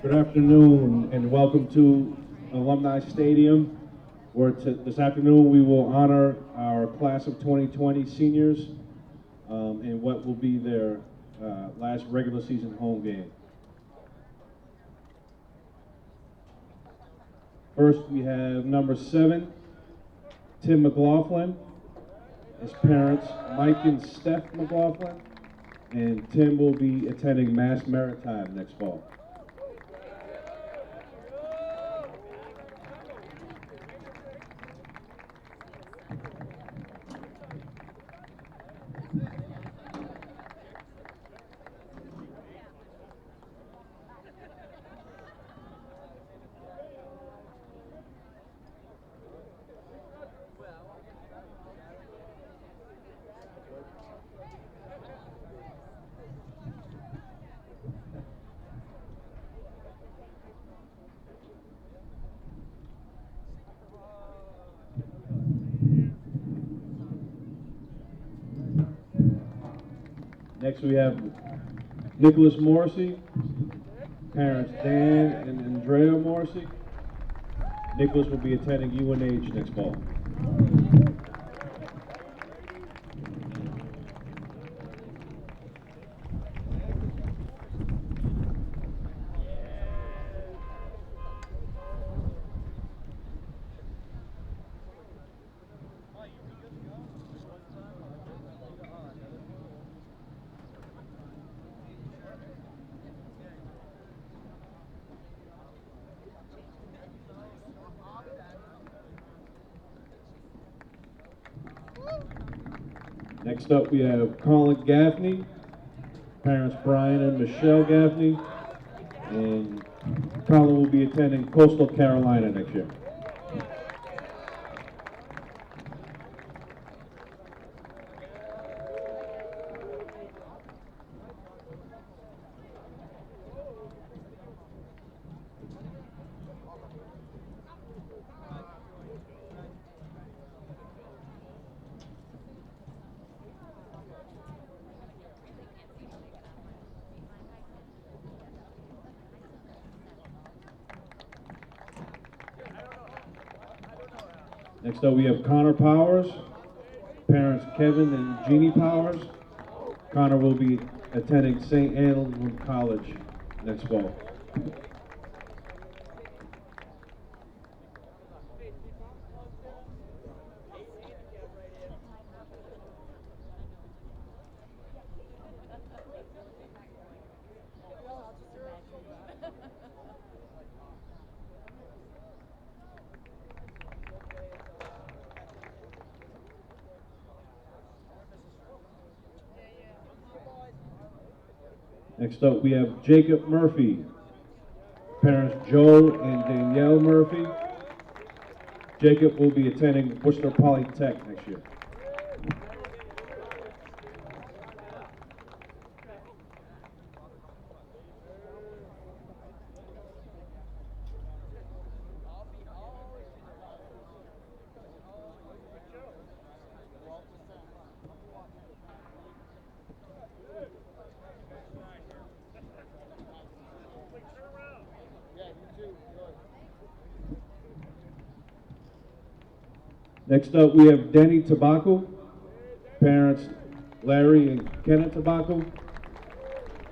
Good afternoon and welcome to Alumni Stadium, where this afternoon we will honor our class of 2020 seniors in what will be their last regular season home game. First, we have number 7, Tim McLaughlin. His parents, Mike and Steph McLaughlin, and Tim will be attending Mass Maritime next fall. Next we have Nicholas Morrissey, parents Dan and Andrea Morrissey. Nicholas will be attending UNH next fall. Next up, we have Colin Gaffney, parents Brian and Michelle Gaffney, and Colin will be attending Coastal Carolina next year. Next up, we have Connor Powers, parents Kevin and Jeannie Powers. Connor will be attending St. Anselm College next fall. Next up, we have Jacob Murphy, parents Joe and Danielle Murphy. Jacob will be attending Worcester Polytech next year. Next up, we have Denny Tobacco, parents Larry and Kenneth Tobacco.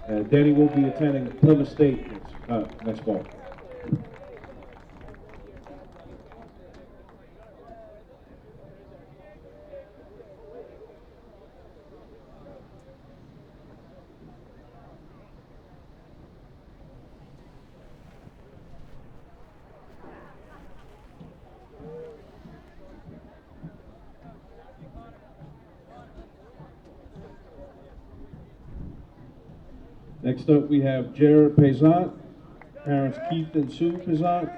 Denny will be attending Plymouth State next fall. Next up, we have Jared Pezant, parents Keith and Sue Pezant.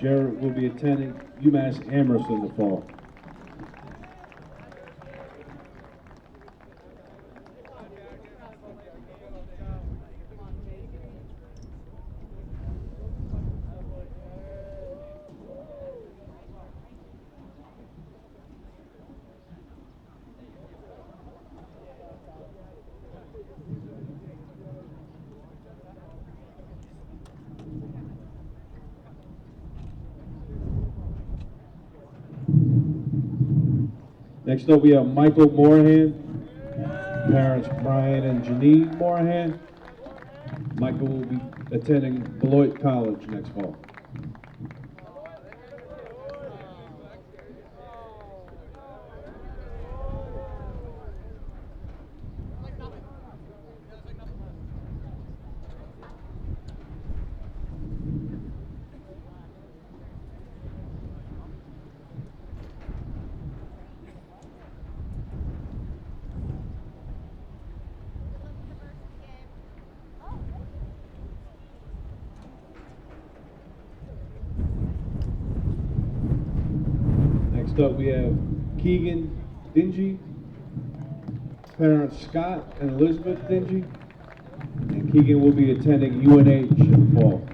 Jared will be attending UMass Amherst in the fall. Next up, we have Michael Morahan, parents Brian and Janine Morahan. Michael will be attending Beloit College next fall. Next up, we have Keegan Dingy, parents Scott and Elizabeth Dingy, and Keegan will be attending UNH in the fall.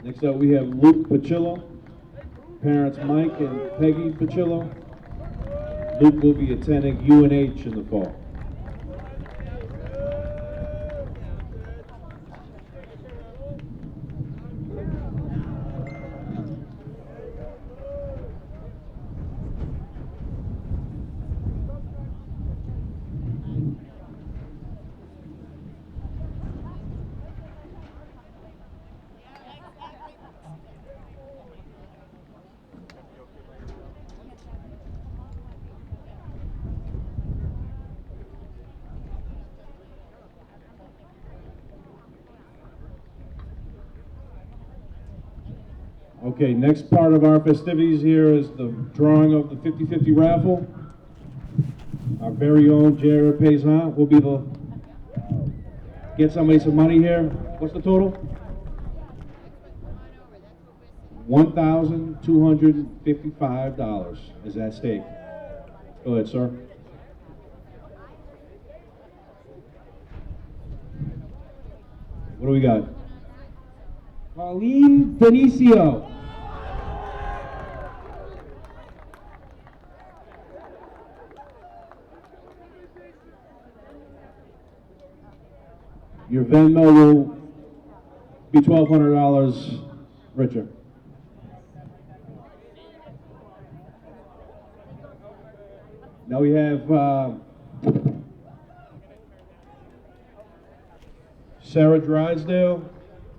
Next up, we have Luke Pacillo, parents Mike and Peggy Pacillo. Luke will be attending UNH in the fall. Okay, next part of our festivities here is the drawing of the 50-50 raffle. Our very own Jared Paysan will be the get somebody some money here. What's the total? $1,255 is at stake. Go ahead, sir. What do we got? Pauline Benicio. Your Venmo will be $1,200 richer. Now we have Sarah Drysdale,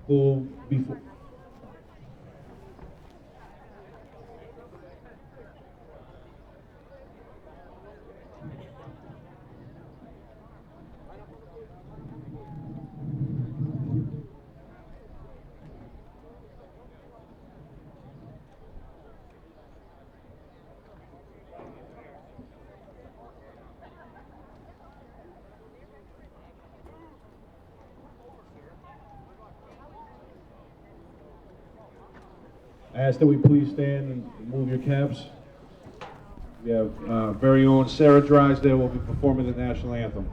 who will be. I ask that we please stand and move your caps. We have very own Sarah Drysdale will be performing the national anthem.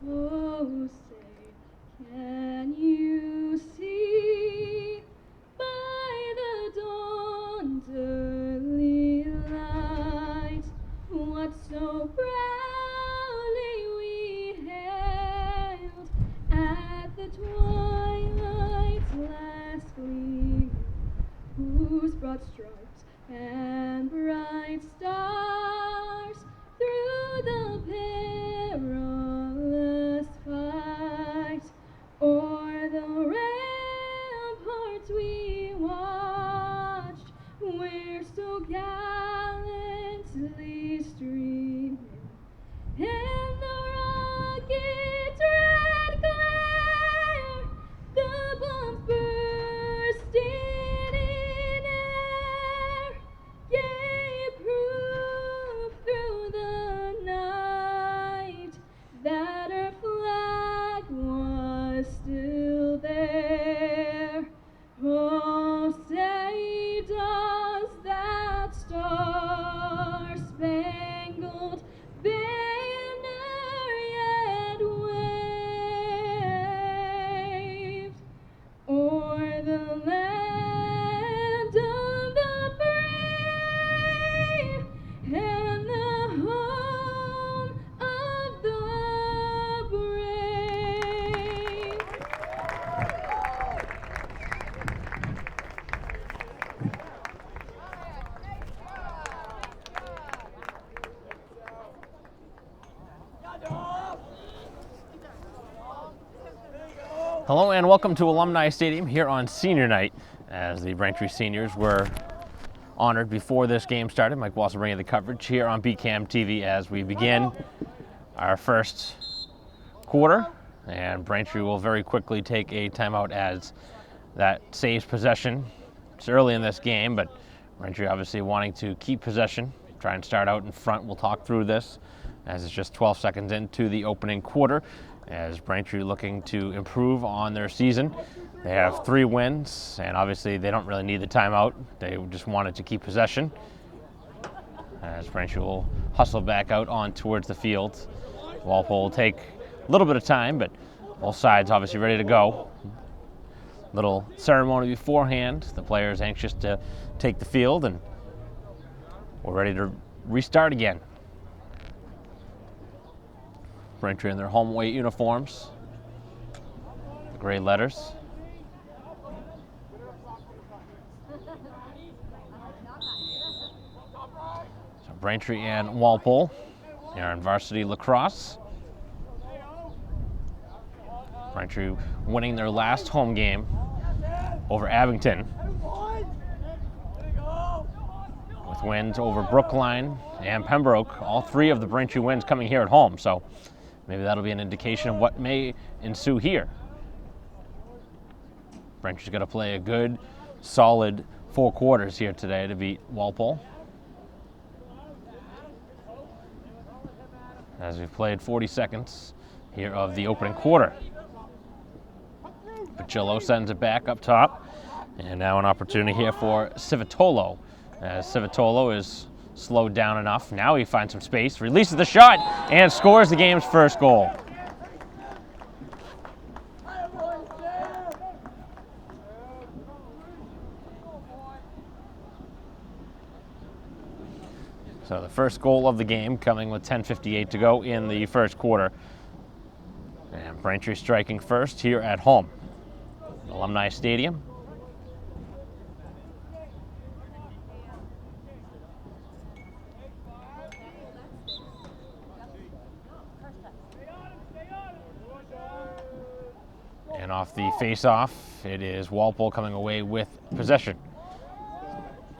Oh, say, can you see by the dawn's early light what so proudly we hailed at the twilight's last gleam, whose broad stripes and bright stars through the perilous fight o'er the ramparts we watched, where so gallantly streaming, and the rocket's red glare, the bombs bursting in air, gave proof through the night Hello and welcome to Alumni Stadium here on senior night, as the Braintree seniors were honored before this game started. Mike Walsh bringing the coverage here on BCAM TV as we begin our first quarter, and Braintree will very quickly take a timeout as that saves possession. It's early in this game, but Braintree obviously wanting to keep possession, try and start out in front. We'll talk through this as it's just 12 seconds into the opening quarter, as Braintree looking to improve on their season. They have 3 wins, and obviously they don't really need the timeout. They just wanted to keep possession, as Braintree will hustle back out on towards the field. Walpole will take a little bit of time, but both sides obviously ready to go. Little ceremony beforehand. The players anxious to take the field, and we're ready to restart again. Braintree in their home weight uniforms, the gray letters. So Braintree and Walpole are in varsity lacrosse. Braintree winning their last home game over Abington, with wins over Brookline and Pembroke. All 3 of the Braintree wins coming here at home, so maybe that'll be an indication of what may ensue here. Braintree's got to play a good, solid 4 quarters here today to beat Walpole, as we've played 40 seconds here of the opening quarter. Pacillo sends it back up top, and now an opportunity here for Civitolo, as Civitolo is slowed down enough. Now he finds some space, releases the shot, and scores the game's first goal. So the first goal of the game coming with 10:58 to go in the first quarter. And Braintree striking first here at home, Alumni Stadium. And off the face-off, it is Walpole coming away with possession,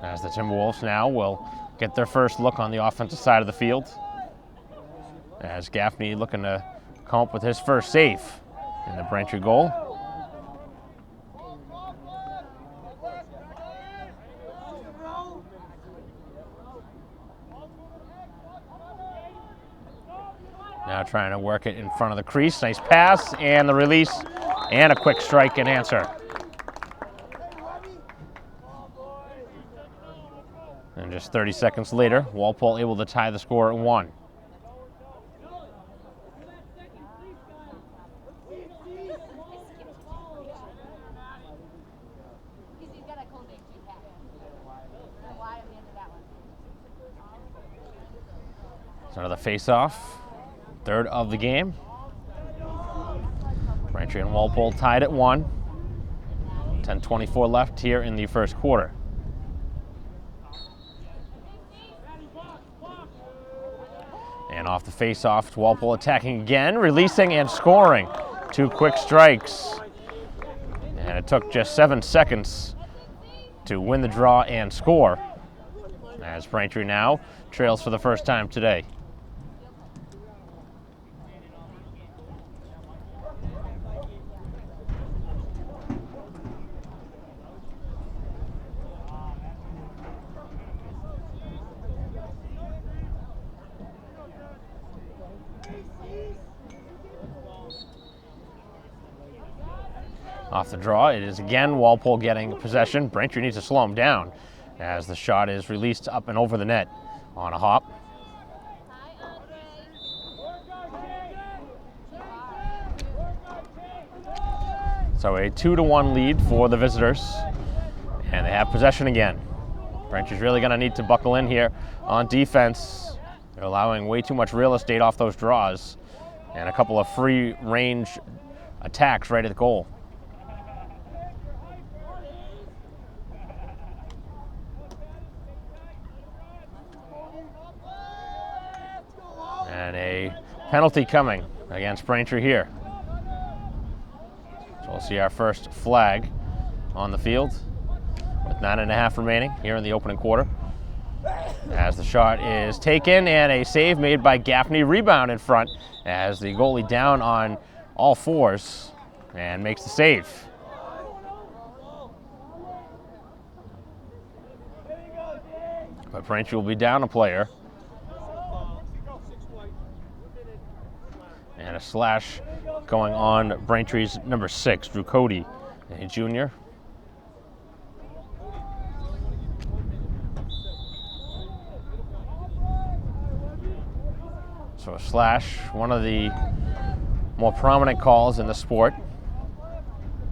as the Timberwolves now will get their first look on the offensive side of the field, as Gaffney looking to come up with his first save in the Braintree goal. Now trying to work it in front of the crease. Nice pass, and the release, and a quick strike and answer. And just 30 seconds later, Walpole able to tie the score at 1. So another face-off, third of the game. Braintree and Walpole tied at 1. 10:24 left here in the first quarter. And off the face-off, Walpole attacking again, releasing and scoring. 2 quick strikes. And it took just 7 seconds to win the draw and score, as Braintree now trails for the first time today. Off the draw, it is again Walpole getting possession. Braintree needs to slow him down, as the shot is released up and over the net on a hop. So a 2-1 lead for the visitors, and they have possession again. Braintree's really going to need to buckle in here on defense. They're allowing way too much real estate off those draws, and a couple of free range attacks right at the goal. And a penalty coming against Braintree here. So we'll see our first flag on the field with 9.5 remaining here in the opening quarter. As the shot is taken and a save made by Gaffney. Rebound in front as the goalie down on all fours and makes the save. But Braintree will be down a player. And a slash going on Braintree's number 6, Drew Cody, a junior. So a slash, one of the more prominent calls in the sport.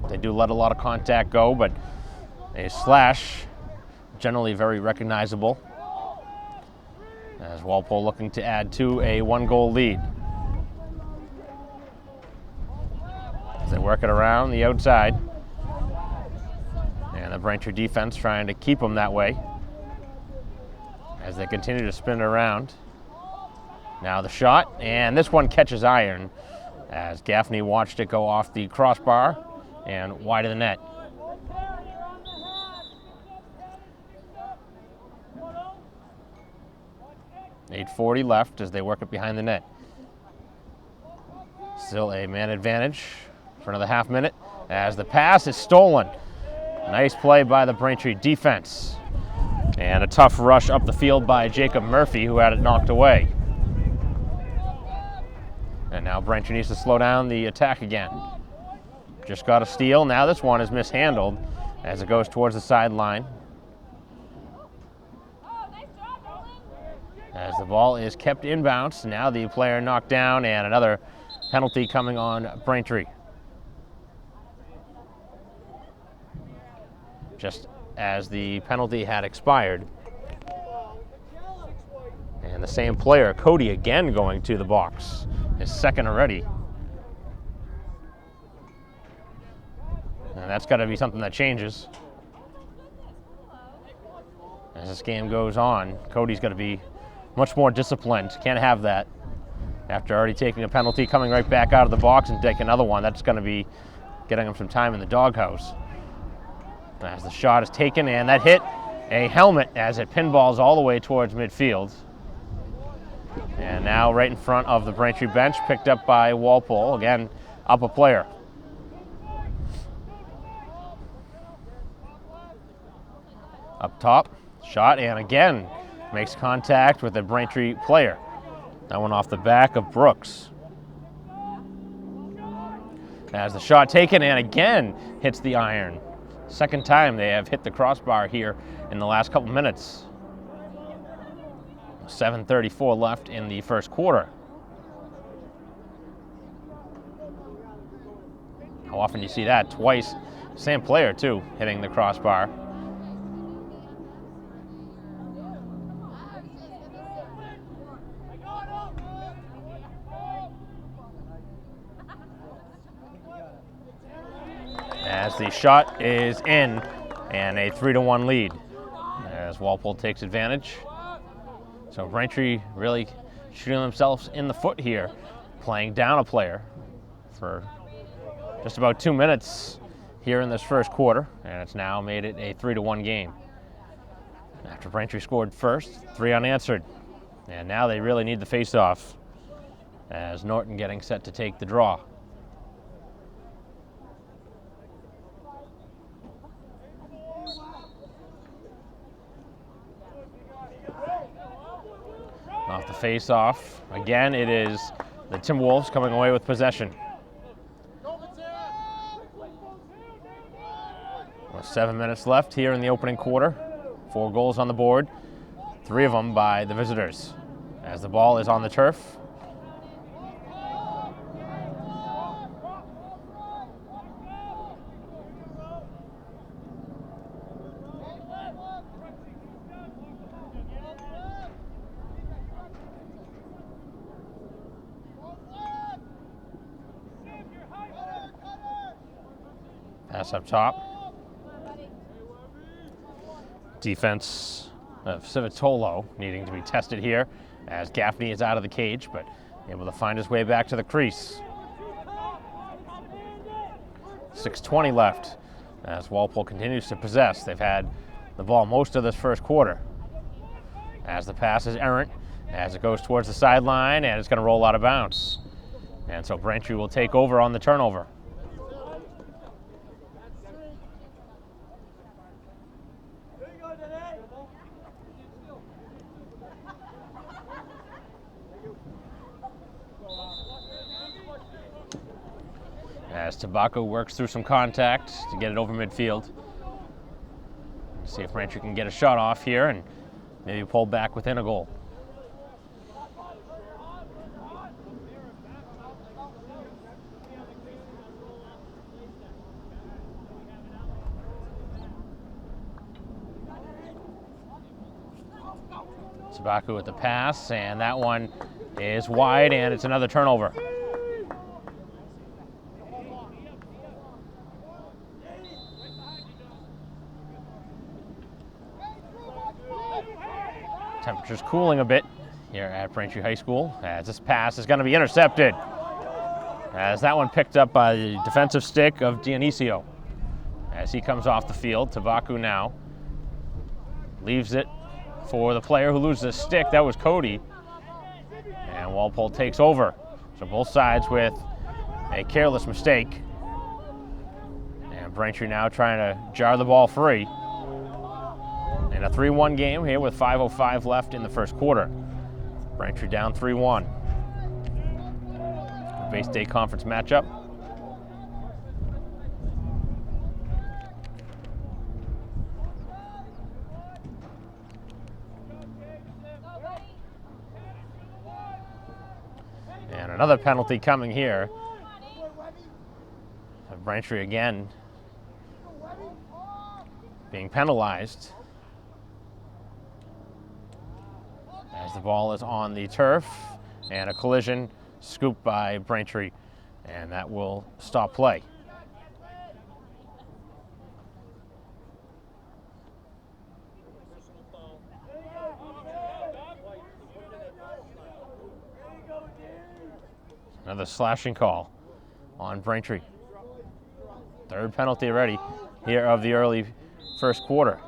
They do let a lot of contact go, but a slash, generally very recognizable. As Walpole looking to add to a 1-goal lead. As they work it around the outside. And the Braintree defense trying to keep them that way. As they continue to spin it around. Now the shot, and this one catches iron as Gaffney watched it go off the crossbar and wide of the net. .840 left as they work it behind the net. Still a man advantage for another half minute as the pass is stolen. Nice play by the Braintree defense. And a tough rush up the field by Jacob Murphy, who had it knocked away. And now Braintree needs to slow down the attack again. Just got a steal. Now this one is mishandled as it goes towards the sideline. As the ball is kept inbounds. Now the player knocked down and another penalty coming on Braintree. Just as the penalty had expired. And the same player, Cody, again going to the box. His second already. And that's got to be something that changes. As this game goes on, Cody's got to be much more disciplined. Can't have that. After already taking a penalty, coming right back out of the box and taking another one, that's going to be getting him some time in the doghouse. As the shot is taken, and that hit a helmet as it pinballs all the way towards midfield. And now right in front of the Braintree bench, picked up by Walpole. Again, up a player. Up top, shot, and again makes contact with the Braintree player. That one off the back of Brooks. As the shot taken, and again hits the iron. Second time they have hit the crossbar here in the last couple minutes. 7:34 left in the first quarter. How often do you see that? Twice. Same player, too, hitting the crossbar. As the shot is in, and a 3-1 lead as Walpole takes advantage. So Braintree really shooting themselves in the foot here, playing down a player for just about 2 minutes here in this first quarter, and it's now made it a 3-1 game. After Braintree scored first, 3 unanswered, and now they really need the face-off as Norton getting set to take the draw. Off the face-off, again it is the Timberwolves coming away with possession. With 7 minutes left here in the opening quarter. 4 goals on the board, 3 of them by the visitors. As the ball is on the turf. Pass up top. Defense of Civitolo needing to be tested here as Gaffney is out of the cage, but able to find his way back to the crease. 6:20 left as Walpole continues to possess. They've had the ball most of this first quarter. As the pass is errant, as it goes towards the sideline, and it's going to roll out of bounds. And so Braintree will take over on the turnover. As Tobacco works through some contact to get it over midfield. See if Braintree can get a shot off here and maybe pull back within a goal. Tobacco with the pass, and that one is wide, and it's another turnover. Temperature's cooling a bit here at Braintree High School as this pass is going to be intercepted. As that one picked up by the defensive stick of Dionisio. As he comes off the field, Tobacco now leaves it for the player who loses his stick. That was Cody. And Walpole takes over. So both sides with a careless mistake. And Braintree now trying to jar the ball free. And a 3-1 game here with 5:05 left in the first quarter. Braintree down 3-1. Base Day Conference matchup. And another penalty coming here. Braintree again being penalized as the ball is on the turf, and a collision scooped by Braintree, and that will stop play. Another slashing call on Braintree. Third penalty already here of the early first quarter.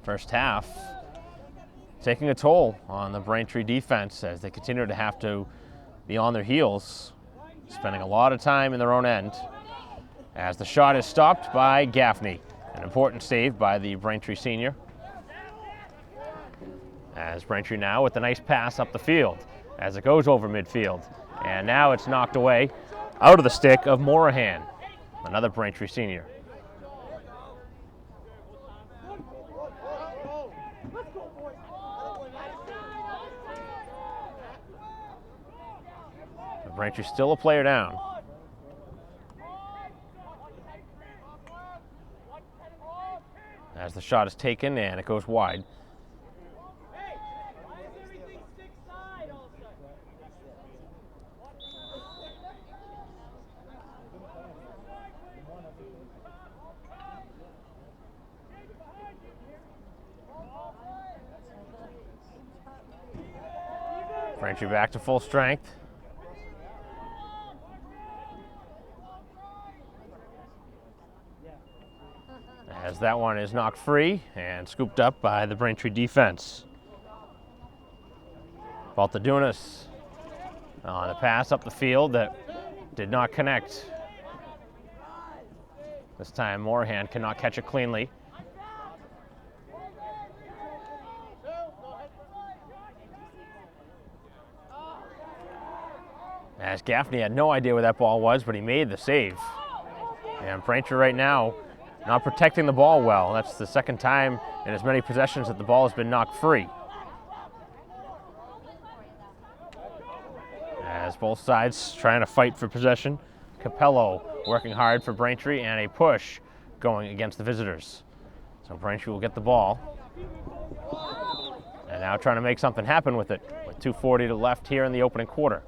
First half taking a toll on the Braintree defense as they continue to have to be on their heels, spending a lot of time in their own end. As the shot is stopped by Gaffney. An important save by the Braintree senior. As Braintree now with a nice pass up the field as it goes over midfield. And now it's knocked away out of the stick of Morahan, another Braintree senior. Braintree still a player down. As the shot is taken and it goes wide. Braintree back to full strength. As that one is knocked free and scooped up by the Braintree defense. Baltadunas on the pass up the field that did not connect. This time Morahan cannot catch it cleanly. As Gaffney had no idea where that ball was, but he made the save. And Braintree right now not protecting the ball well. That's the second time in as many possessions that the ball has been knocked free. As both sides trying to fight for possession. Capello working hard for Braintree, and a push going against the visitors. So Braintree will get the ball. And now trying to make something happen with it, with 2:40 to left here in the opening quarter.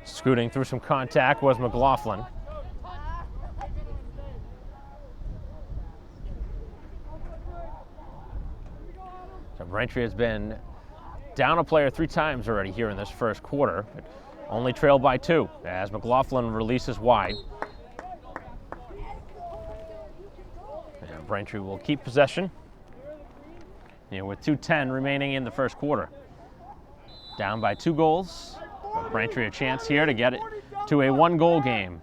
Scooting through some contact was McLaughlin. Braintree has been down a player 3 times already here in this first quarter, but only trailed by 2 as McLaughlin releases wide. And Braintree will keep possession with 2:10 remaining in the first quarter. Down by 2 goals. But Braintree a chance here to get it to a 1-goal game.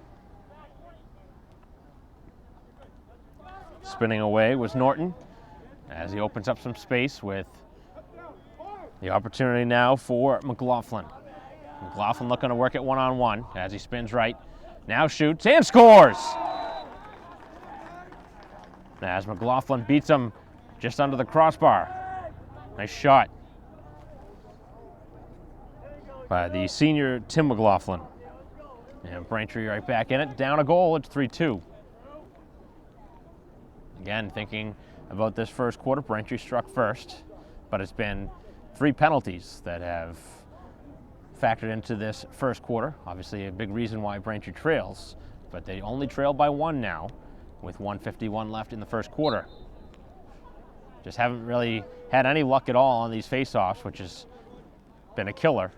Spinning away was Norton as he opens up some space with the opportunity now for McLaughlin. McLaughlin looking to work it 1-on-1 as he spins right. Now shoots and scores! As McLaughlin beats him just under the crossbar. Nice shot by the senior Tim McLaughlin. And Braintree right back in it. Down a goal, it's 3-2. Again, thinking about this first quarter, Braintree struck first, but it's been 3 penalties that have factored into this first quarter. Obviously a big reason why Braintree trails, but they only trail by 1 now with 1:51 left in the first quarter. Just haven't really had any luck at all on these face-offs, which has been a killer.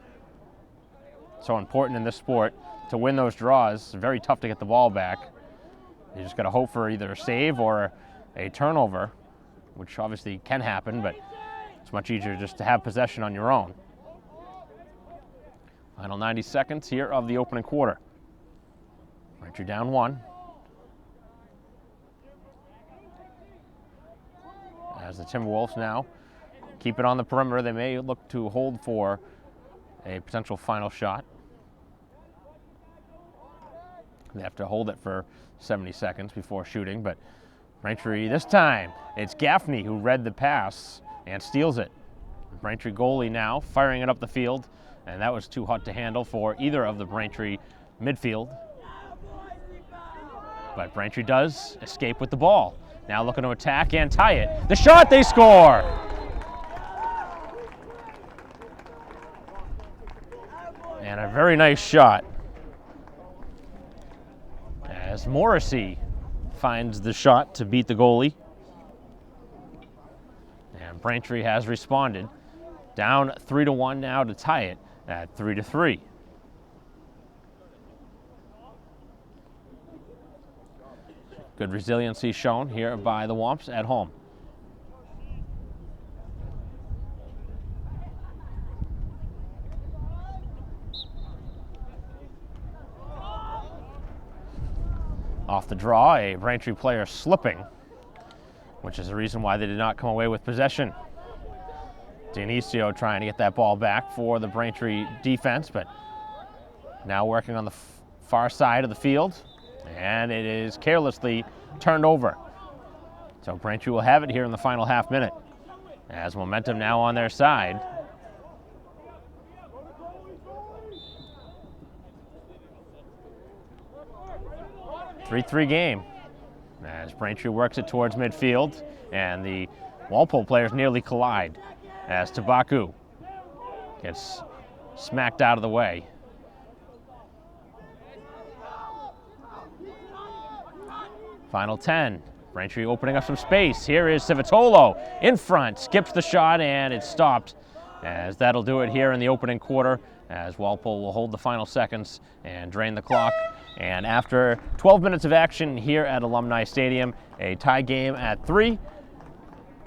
So important in this sport to win those draws. It's very tough to get the ball back. You just got to hope for either a save or a turnover, which obviously can happen, but it's much easier just to have possession on your own. Final 90 seconds here of the opening quarter. Braintree down 1. As the Timberwolves now keep it on the perimeter, they may look to hold for a potential final shot. They have to hold it for 70 seconds before shooting, but Braintree this time, it's Gaffney who read the pass and steals it. Braintree goalie now firing it up the field, and that was too hot to handle for either of the Braintree midfield. But Braintree does escape with the ball. Now looking to attack and tie it. The shot, they score! And a very nice shot as Morrissey finds the shot to beat the goalie. And Braintree has responded. Down 3-1 now to tie it at 3-3. Good resiliency shown here by the Wamps at home. Off the draw, a Braintree player slipping, which is the reason why they did not come away with possession. Dionisio trying to get that ball back for the Braintree defense, but now working on the far side of the field, and it is carelessly turned over. So Braintree will have it here in the final half minute, as momentum now on their side. A 3-3 game as Braintree works it towards midfield, and the Walpole players nearly collide as Tabaku gets smacked out of the way. Final 10. Braintree opening up some space. Here is Civitolo in front, skips the shot, and it's stopped, as that'll do it here in the opening quarter, as Walpole will hold the final seconds and drain the clock. And after 12 minutes of action here at Alumni Stadium, a tie game at 3,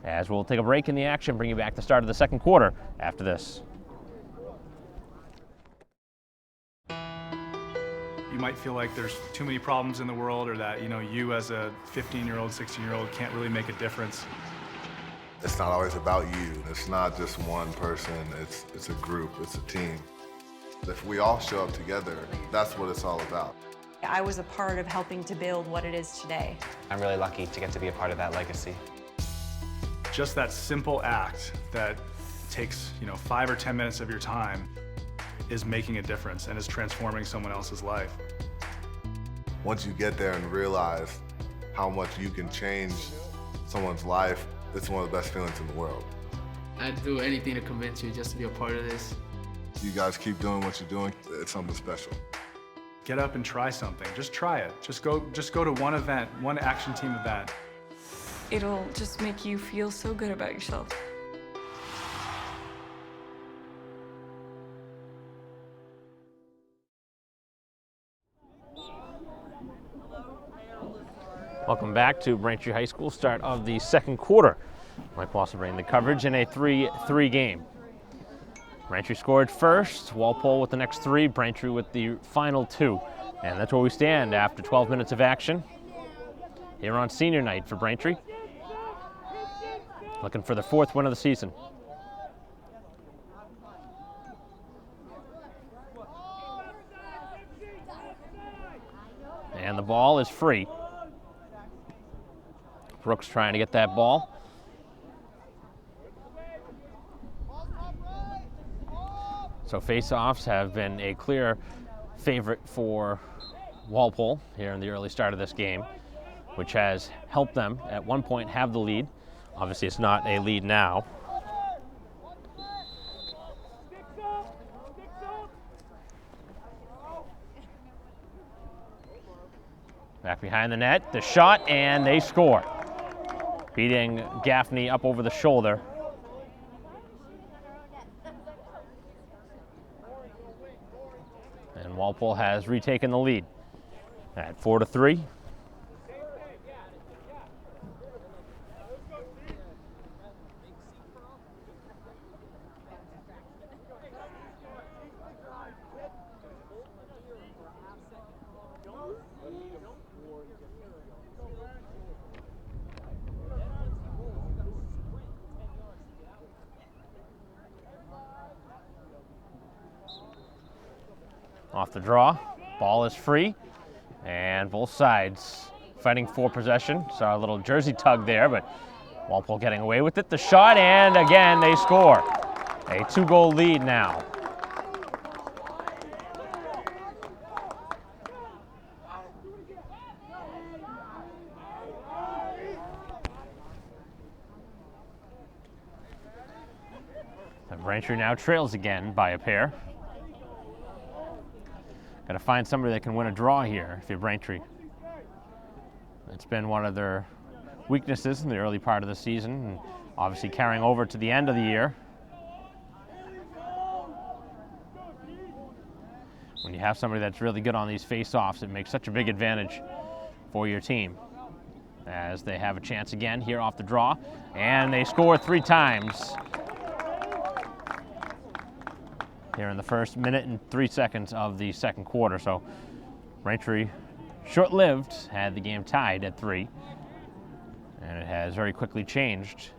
as we'll take a break in the action, bring you back the start of the second quarter after this. You might feel like there's too many problems in the world, or that, you as a 15-year-old, 16-year-old can't really make a difference. It's not always about you. It's not just one person. It's a group. It's a team. If we all show up together, that's what it's all about. I was a part of helping to build what it is today. I'm really lucky to get to be a part of that legacy. Just that simple act that takes, 5 or 10 minutes of your time is making a difference and is transforming someone else's life. Once you get there and realize how much you can change someone's life, it's one of the best feelings in the world. I'd do anything to convince you just to be a part of this. You guys keep doing what you're doing, it's something special. Get up and try something. Just try it. Just go to one event, one action team event. It'll just make you feel so good about yourself. Welcome back to Braintree High School, start of the second quarter. Mike Walson bringing the coverage in a 3-3 game. Braintree scored first, Walpole with the next 3, Braintree with the final 2. And that's where we stand after 12 minutes of action here on senior night for Braintree. Looking for the 4th win of the season. And the ball is free. Brooks trying to get that ball. So face-offs have been a clear favorite for Walpole here in the early start of this game, which has helped them at one point have the lead. Obviously it's not a lead now. Back behind the net, the shot, and they score. Beating Gaffney up over the shoulder. And Walpole has retaken the lead at 4-3. Off the draw, ball is free, and both sides fighting for possession. Saw a little jersey tug there, but Walpole getting away with it. The shot, and again they score. A 2-goal lead now. And Braintree now trails again by a pair. Got to find somebody that can win a draw here if you're Braintree. It's been one of their weaknesses in the early part of the season, and obviously carrying over to the end of the year. When you have somebody that's really good on these face-offs, it makes such a big advantage for your team. As they have a chance again here off the draw, and they score 3 times here in the first minute and 3 seconds of the second quarter. So Braintree, short-lived, had the game tied at 3, and it has very quickly changed.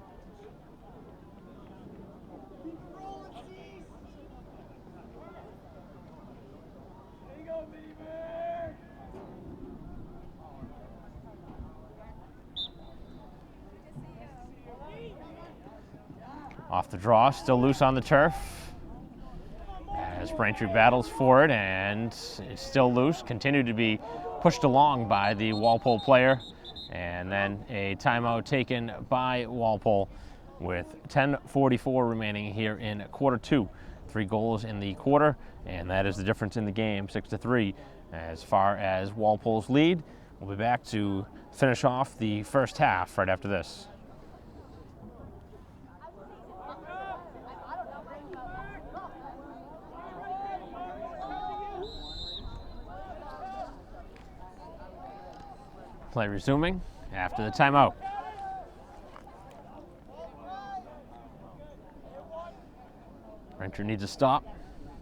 Off the draw, still loose on the turf. As Braintree battles for it, and it's still loose, continued to be pushed along by the Walpole player, and then a timeout taken by Walpole with 10:44 remaining here in quarter 2. 3 goals in the quarter, and that is the difference in the game, 6-3. As far as Walpole's lead, we'll be back to finish off the first half right after this. Play resuming after the timeout. Braintree needs a stop.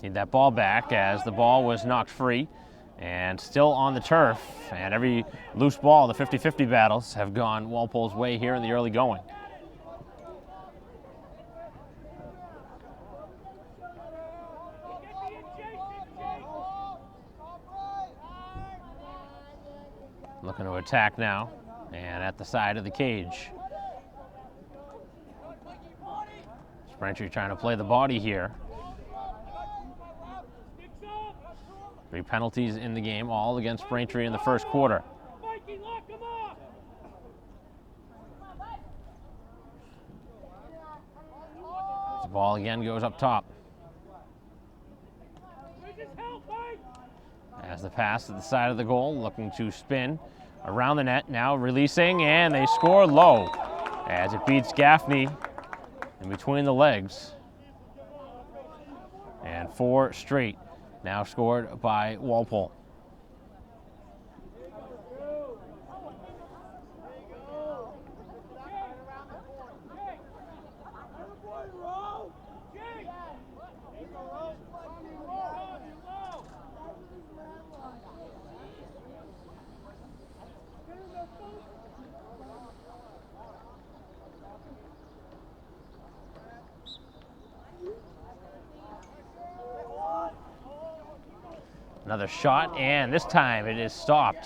Need that ball back as the ball was knocked free and still on the turf. And every loose ball, the 50-50 battles have gone Walpole's way here in the early going. Looking to attack now, and at the side of the cage. Braintree trying to play the body here. 3 penalties in the game, all against Braintree in the first quarter. The ball again goes up top. As the pass to the side of the goal, looking to spin around the net, now releasing, and they score low as it beats Gaffney in between the legs. And 4 straight now scored by Walpole. Another shot, and this time it is stopped.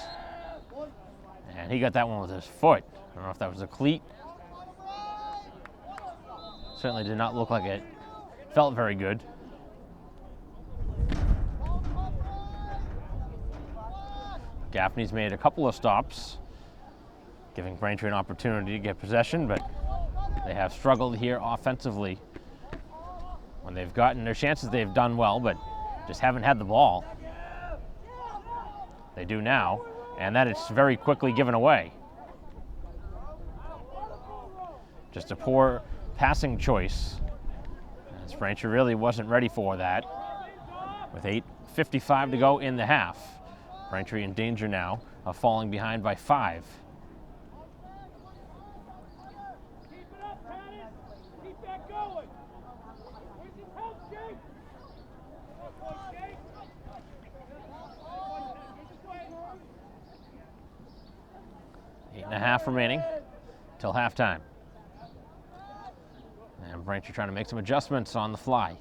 And he got that one with his foot. I don't know if that was a cleat. Certainly did not look like it felt very good. Gaffney's made a couple of stops, giving Braintree an opportunity to get possession, but they have struggled here offensively. When they've gotten their chances, they've done well, but just haven't had the ball. They do now, and that is very quickly given away. Just a poor passing choice, as Braintree really wasn't ready for that. With 8:55 to go in the half, Braintree in danger now of falling behind by 5. Eight and a half remaining till halftime. And Braintree trying to make some adjustments on the fly.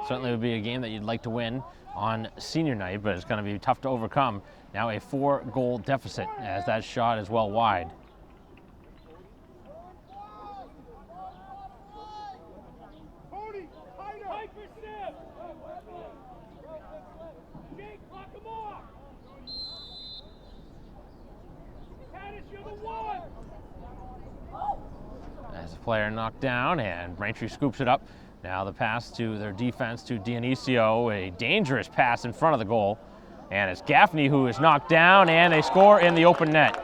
Certainly would be a game that you'd like to win on senior night, but it's going to be tough to overcome. Now a 4-goal deficit, as that shot is well wide. As a player knocked down, and Braintree scoops it up. Now the pass to their defense to Dionisio, a dangerous pass in front of the goal. And it's Gaffney who is knocked down, and they score in the open net.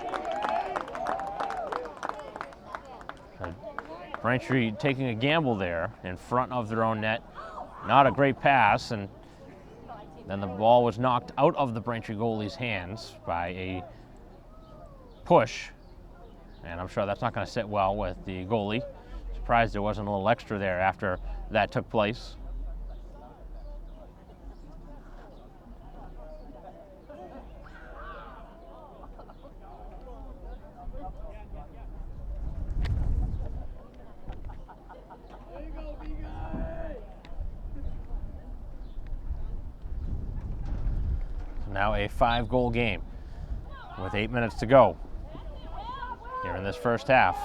So Braintree taking a gamble there in front of their own net. Not a great pass, and then the ball was knocked out of the Braintree goalie's hands by a push. And I'm sure that's not going to sit well with the goalie. Surprised there wasn't a little extra there after that took place. So now a 5-goal game with 8 minutes to go here in this first half.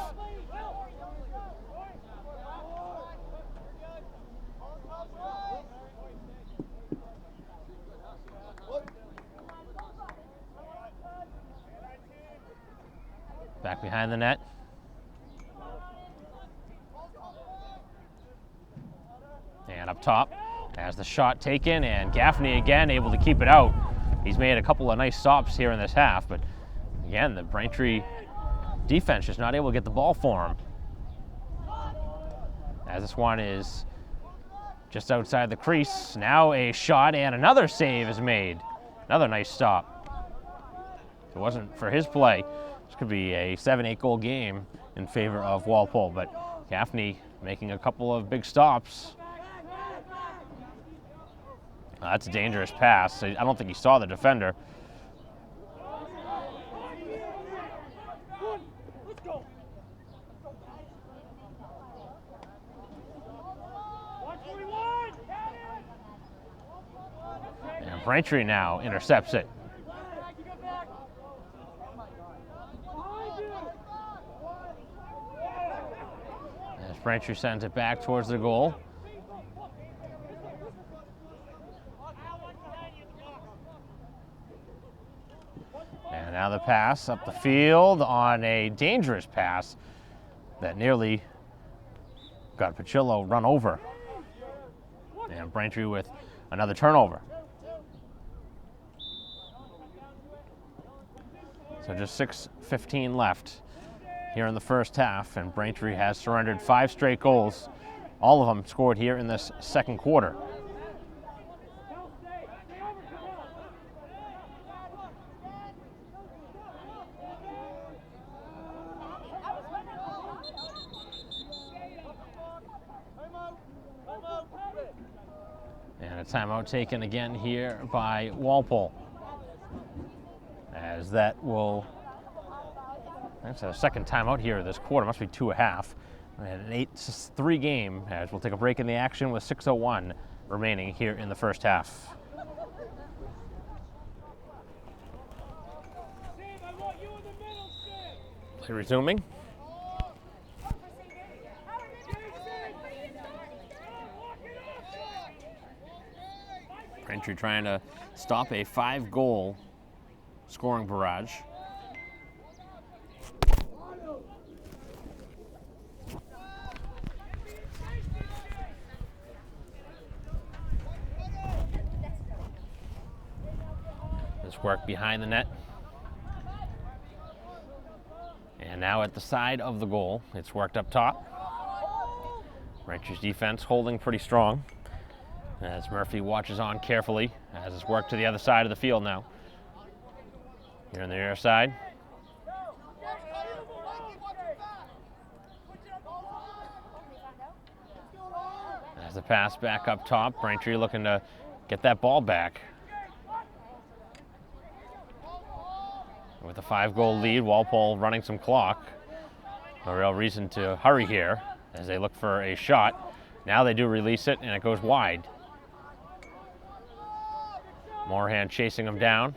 Back behind the net. And up top as the shot taken, and Gaffney again able to keep it out. He's made a couple of nice stops here in this half, but again, the Braintree defense just not able to get the ball for him. As this one is just outside the crease. Now a shot, and another save is made. Another nice stop. If it wasn't for his play, this could be a 7-8 goal game in favor of Walpole, but Gaffney making a couple of big stops. That's a dangerous pass. I don't think he saw the defender. And Braintree now intercepts it. As Braintree sends it back towards the goal. And now the pass up the field on a dangerous pass that nearly got Pacillo run over. And Braintree with another turnover. So just 6:15 left here in the first half, and Braintree has surrendered 5 straight goals, all of them scored here in this second quarter. And a timeout taken again here by Walpole. As that will, that's a second timeout here this quarter, must be 2.5. And an 8-3 game as we'll take a break in the action with 6:01 remaining here in the first half. Play resuming. Braintree trying to stop a 5-goal scoring barrage. This work behind the net. And now at the side of the goal, it's worked up top. Braintree's defense holding pretty strong as Murphy watches on carefully as it's worked to the other side of the field now. Here on the near side. As the pass back up top, Braintree looking to get that ball back. With a 5-goal lead, Walpole running some clock. No real reason to hurry here as they look for a shot. Now they do release it and it goes wide. Moorhan chasing them down.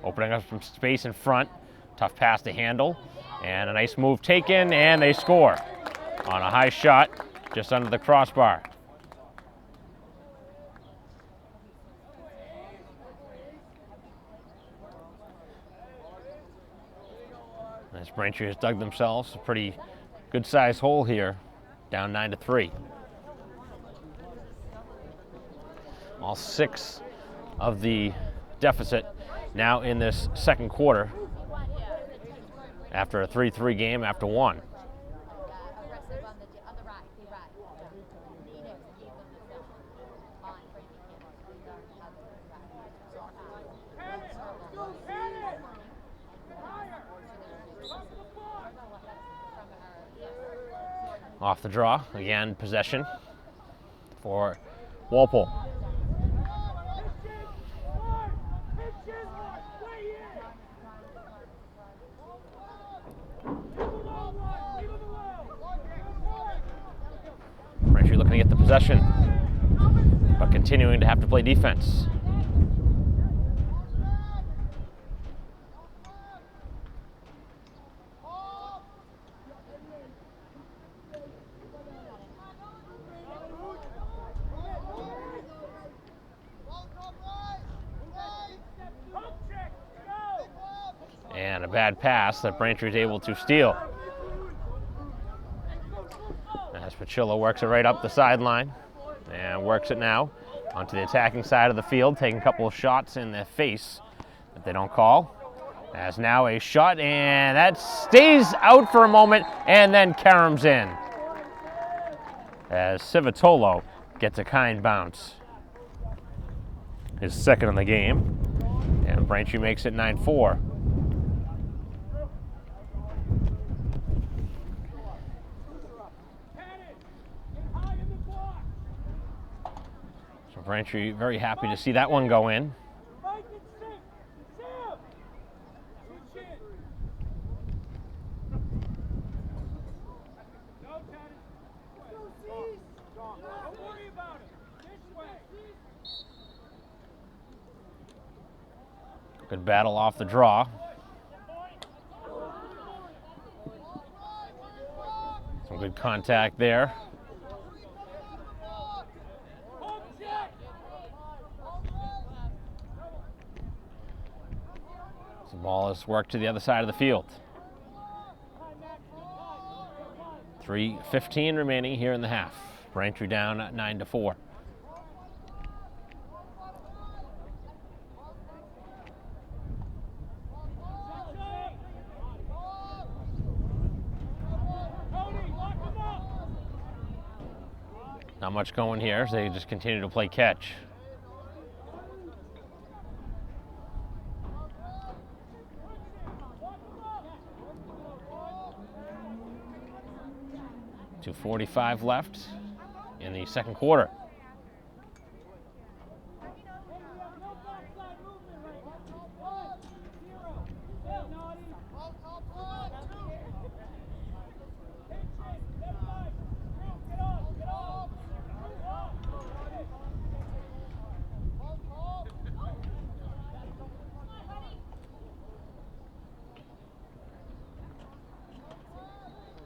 Opening up some space in front. Tough pass to handle. And a nice move taken and they score on a high shot just under the crossbar. As Braintree has dug themselves a pretty good-sized hole here, down 9-3. All 6 of the deficit now in this second quarter after a 3-3 game after 1. Off the draw, again, possession for Walpole. Braintree looking to get the possession, but continuing to have to play defense. And a bad pass that Braintree is able to steal. As Pachillo works it right up the sideline and works it now onto the attacking side of the field, taking a couple of shots in the face that they don't call. As now a shot, and that stays out for a moment and then caroms in. As Civitolo gets a kind bounce. His second in the game. And Braintree makes it 9-4. Braintree very happy to see that one go in. Good battle off the draw. Some good contact there. The ball is worked to the other side of the field. 3:15 remaining here in the half. Braintree down at 9-4. Not much going here as they just continue to play catch. .45 left in the second quarter.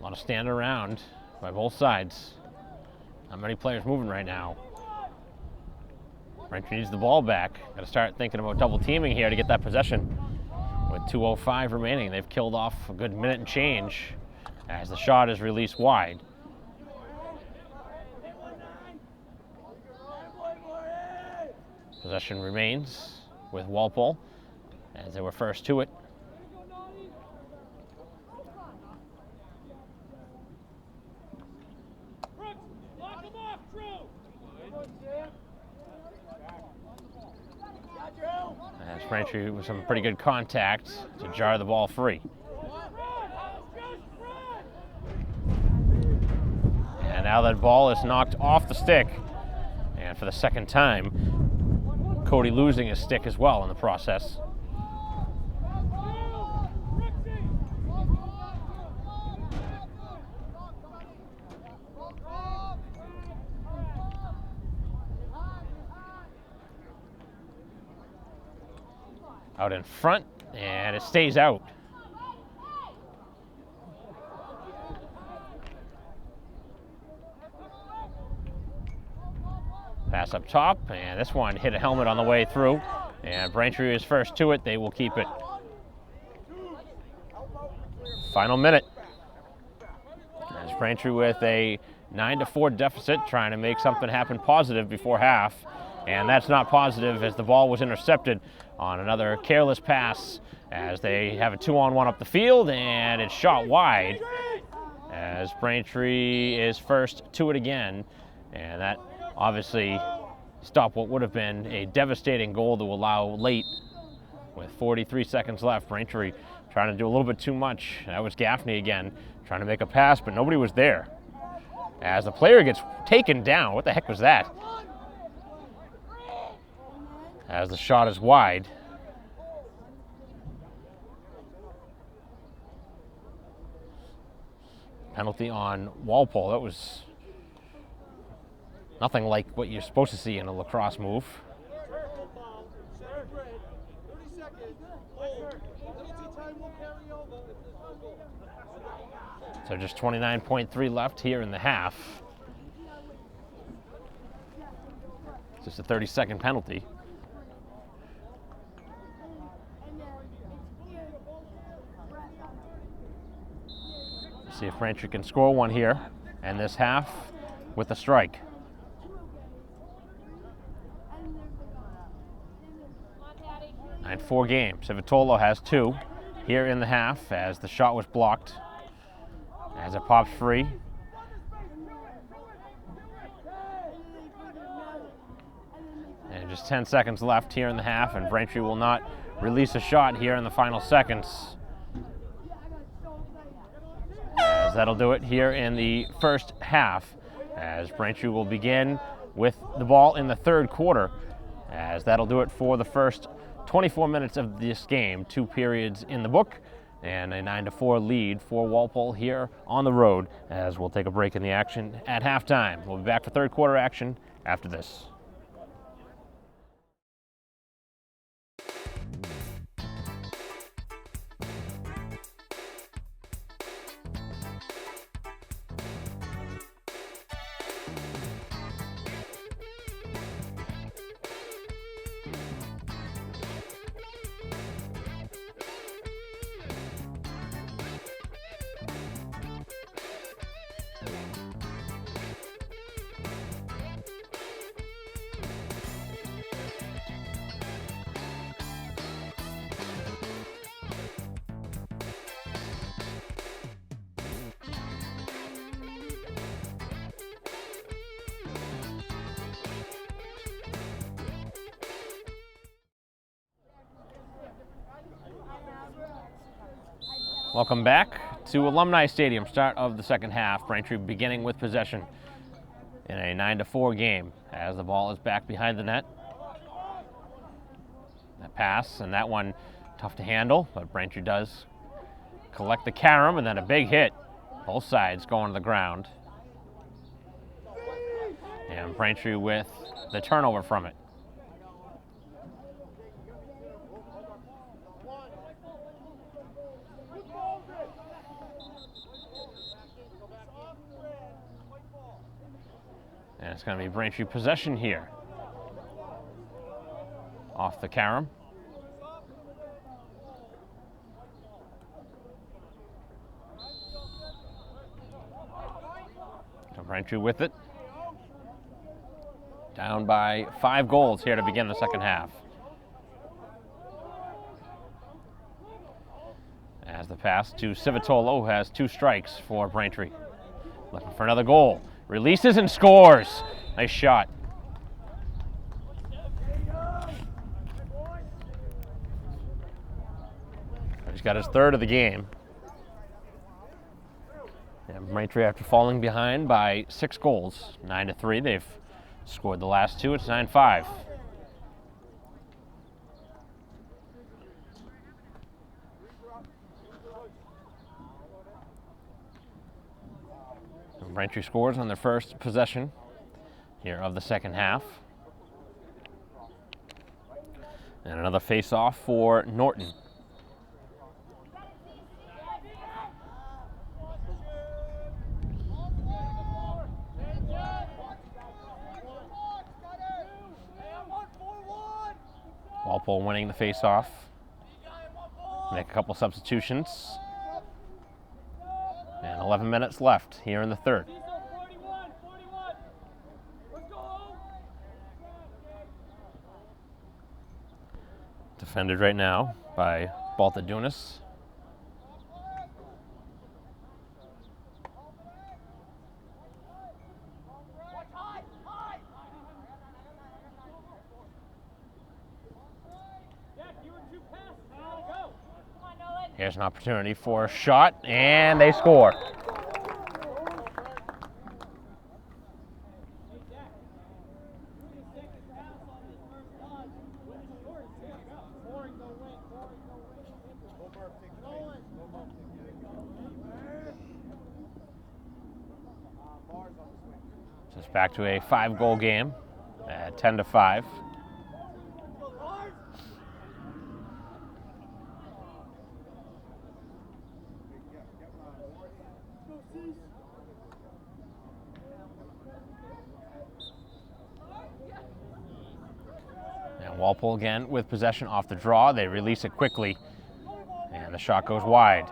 lot of standing around by both sides. Not many players moving right now. Braintree needs the ball back. Got to start thinking about double teaming here to get that possession. With 2:05 remaining, they've killed off a good minute and change as the shot is released wide. Possession remains with Walpole as they were first to it. As Braintree with some pretty good contact to jar the ball free. And now that ball is knocked off the stick. And for the second time, Cody losing his stick as well in the process. Out in front, and it stays out. Pass up top, and this one hit a helmet on the way through. And Braintree is first to it. They will keep it. Final minute. As Braintree with a 9-4 deficit, trying to make something happen positive before half. And that's not positive as the ball was intercepted on another careless pass as they have a 2-on-1 up the field, and it's shot wide as Braintree is first to it again. And that obviously stopped what would have been a devastating goal to allow late with 43 seconds left. Braintree trying to do a little bit too much. That was Gaffney again, trying to make a pass, but nobody was there. As the player gets taken down, what the heck was that? As the shot is wide. Penalty on Walpole. That was nothing like what you're supposed to see in a lacrosse move. So just 29.3 left here in the half. Just a 30-second penalty. See if Braintree can score one here, and this half with a strike. And 4 games. Civitolo has 2 here in the half as the shot was blocked. As it pops free. And just 10 seconds left here in the half, and Braintree will not release a shot here in the final seconds. As that'll do it here in the first half, as Braintree will begin with the ball in the third quarter, as that'll do it for the first 24 minutes of this game. 2 periods in the book, and a 9-4 lead for Walpole here on the road, as we'll take a break in the action at halftime. We'll be back for third quarter action after this. Welcome back to Alumni Stadium, start of the second half. Braintree beginning with possession in a 9-4 game as the ball is back behind the net. That pass, and that one tough to handle, but Braintree does collect the carom, and then a big hit. Both sides going to the ground. And Braintree with the turnover from it. And it's going to be Braintree possession here. Off the carom. So Braintree with it. Down by 5 goals here to begin the second half. As the pass to Civitolo, who has 2 strikes for Braintree. Looking for another goal. Releases and scores. Nice shot. He's got his 3rd of the game. And Braintree, after falling behind by 6 goals, 9-3, they've scored the last 2. It's 9-5. Braintree scores on their first possession here of the second half. And another face-off for Norton. Walpole winning the face-off. Make a couple substitutions. And 11 minutes left here in the third. Defended right now by Baltadunas. Here's an opportunity for a shot, and they score. So it's back to a 5-goal game at 10-5. Walpole again with possession off the draw. They release it quickly, and the shot goes wide.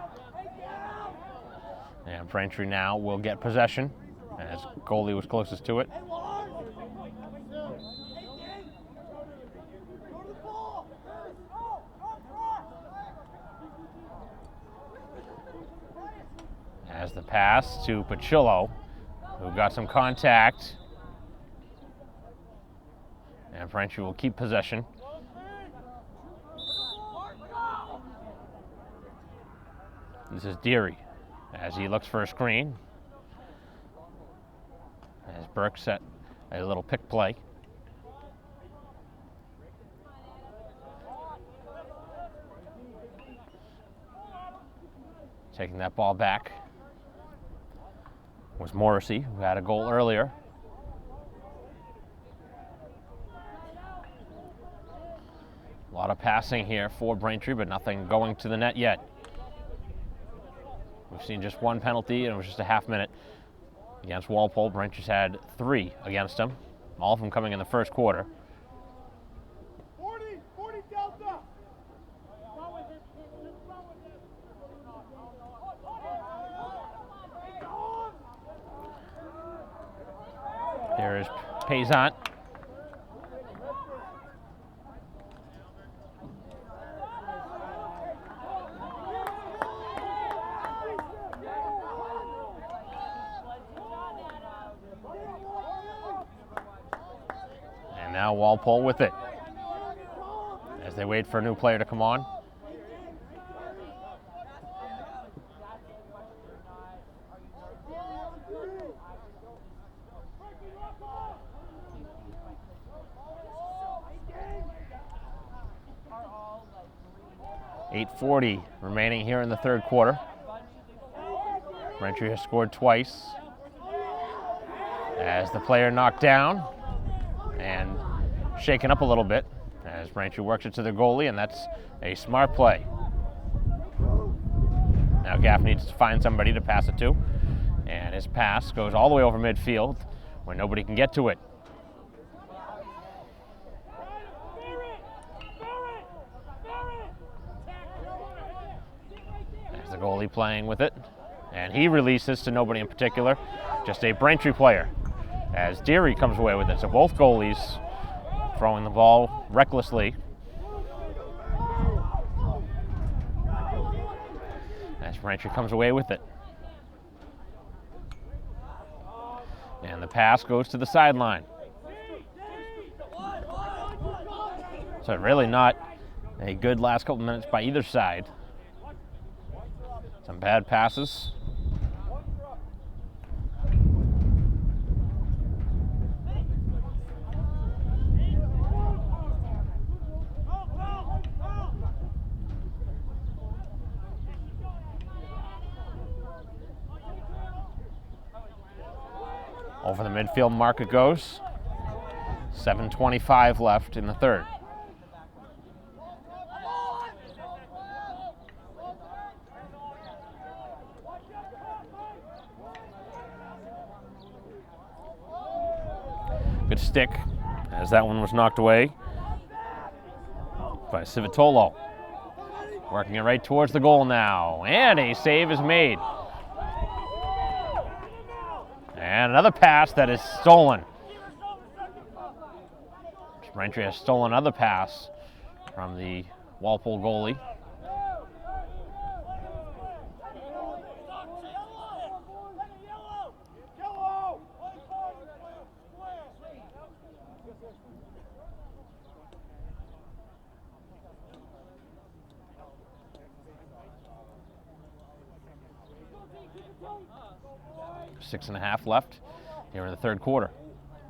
And Braintree now will get possession, as goalie was closest to it. As the pass to Pachillo, who got some contact. And Braintree will keep possession. This is Deary as he looks for a screen. As Burke set a little pick play. Taking that ball back was Morrissey, who had a goal earlier. A lot of passing here for Braintree, but nothing going to the net yet. We've seen just 1 penalty, and it was just a half minute against Walpole. Braintree's had 3 against them, all of them coming in the first quarter. 40 Delta. Here is Payzant. Now Walpole with it as they wait for a new player to come on. .840 remaining here in the third quarter. Braintree has scored twice as the player knocked down and shaken up a little bit as Braintree works it to the goalie, and that's a smart play. Now Gaff needs to find somebody to pass it to, and his pass goes all the way over midfield where nobody can get to it. There's the goalie playing with it, and he releases to nobody in particular, just a Braintree player, as Deary comes away with it. So both goalies throwing the ball recklessly. As Braintree comes away with it. And the pass goes to the sideline. So really not a good last couple minutes by either side. Some bad passes. Over the midfield mark it goes. 7:25 left in the third. Good stick, as that one was knocked away by Civitolo. Working it right towards the goal now, and a save is made. And another pass that is stolen. Braintree has stolen another pass from the Walpole goalie. Six and a half left here in the third quarter.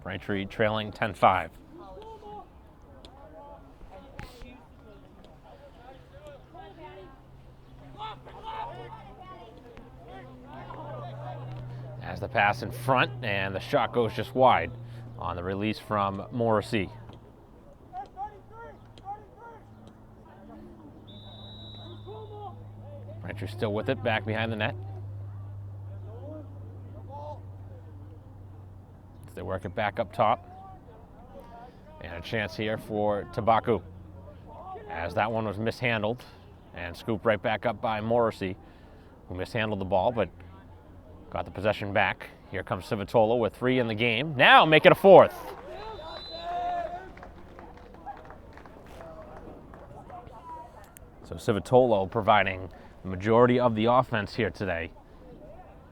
Braintree trailing 10-5. As the pass in front, and the shot goes just wide on the release from Morrissey. Braintree still with it, back behind the net. They work it back up top. And a chance here for Tabaku, as that one was mishandled and scooped right back up by Morrissey, who mishandled the ball but got the possession back. Here comes Civitolo with 3 in the game. Now make it a 4th. So Civitolo providing the majority of the offense here today.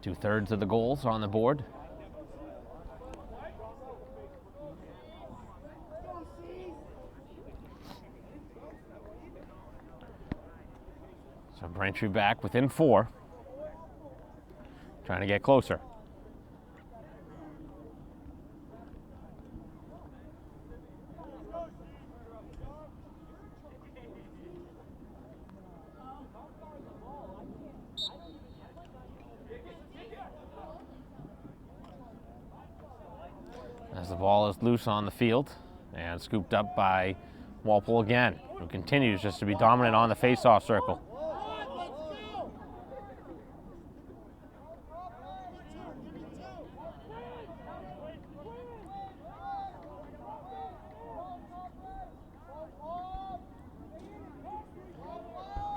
2/3 of the goals on the board. So Braintree back within 4, trying to get closer. As the ball is loose on the field and scooped up by Walpole again, who continues just to be dominant on the face-off circle.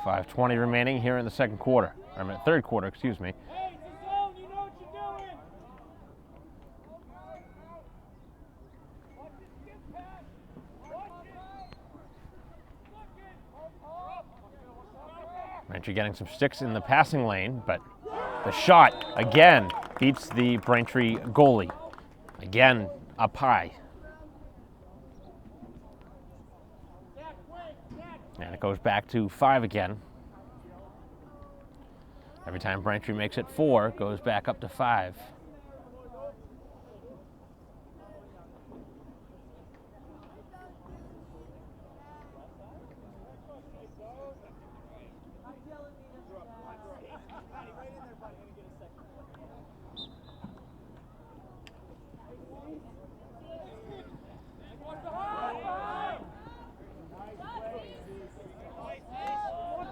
.5:20 remaining here in the second quarter, or third quarter, excuse me. Braintree getting some sticks in the passing lane, but the shot again beats the Braintree goalie. Again up high. And it goes back to 5 again. Every time Braintree makes it 4, it goes back up to 5.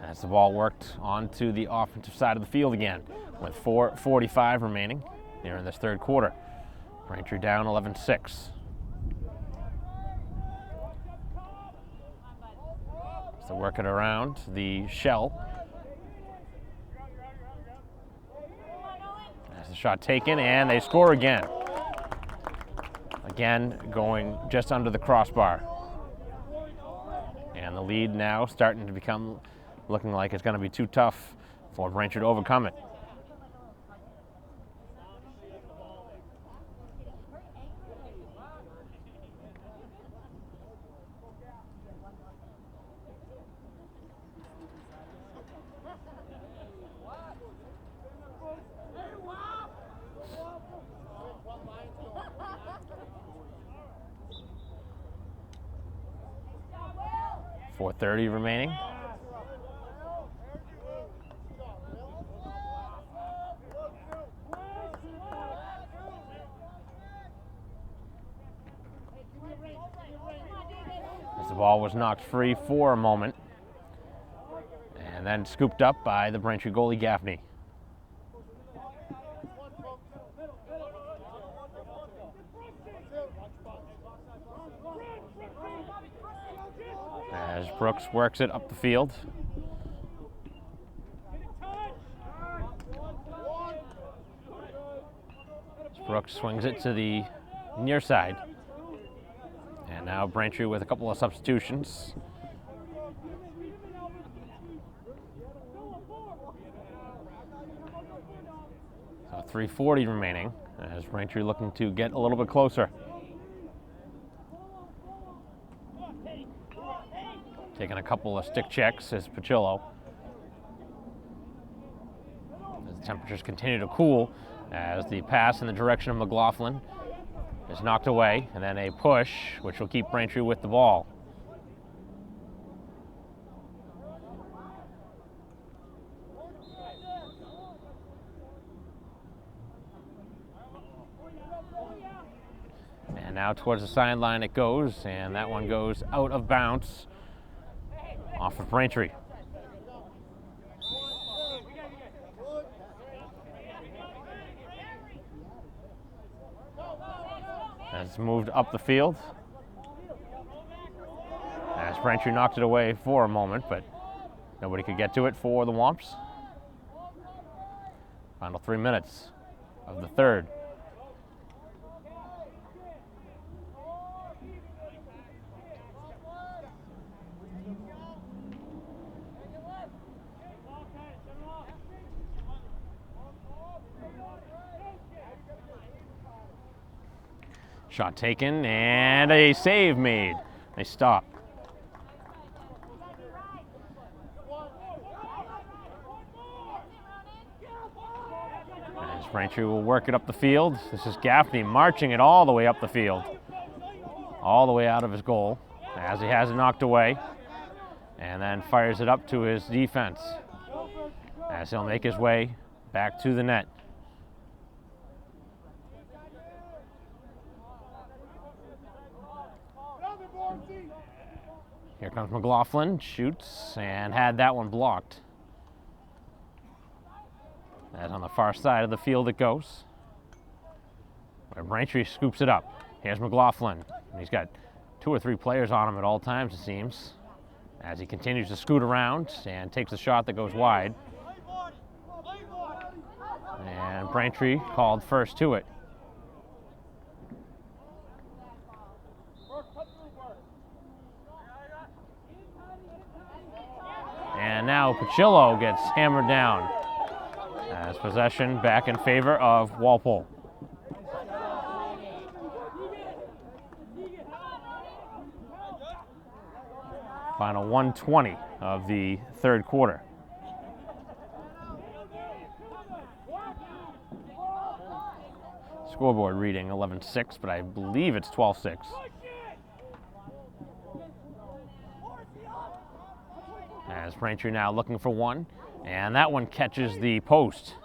As the ball worked onto the offensive side of the field again, with 4:45 remaining here in this third quarter. Braintree down 11-6. So work it around the shell. That's the shot taken, and they score again. Again, going just under the crossbar. And the lead now starting to become, looking like it's going to be too tough for Braintree to overcome it. .430 remaining. As the ball was knocked free for a moment, and then scooped up by the Braintree goalie Gaffney. As Brooks works it up the field. Brooks swings it to the near side. And now Braintree with a couple of substitutions. So 3:40 remaining as Braintree looking to get a little bit closer. Taking a couple of stick checks is Pacillo. As the temperatures continue to cool, as the pass in the direction of McLaughlin is knocked away, and then a push, which will keep Braintree with the ball. And now towards the sideline it goes, and that one goes out of bounds. Off of Braintree. Has moved up the field. As Braintree knocked it away for a moment, but nobody could get to it for the Wamps. Final 3 minutes of the third. Shot taken and a save made. They stop. As Braintree will work it up the field. This is Gaffney marching it all the way up the field. All the way out of his goal as he has it knocked away. And then fires it up to his defense as he'll make his way back to the net. Here comes McLaughlin, shoots, and had that one blocked. As on the far side of the field it goes. Where Braintree scoops it up. Here's McLaughlin. He's got 2 or 3 players on him at all times, it seems. As he continues to scoot around and takes a shot that goes wide. And Braintree called first to it. And now Pacillo gets hammered down as possession back in favor of Walpole. Final 1:20 of the third quarter. Scoreboard reading 11-6, but I believe it's 12-6. As Braintree now looking for one, and that one catches the post.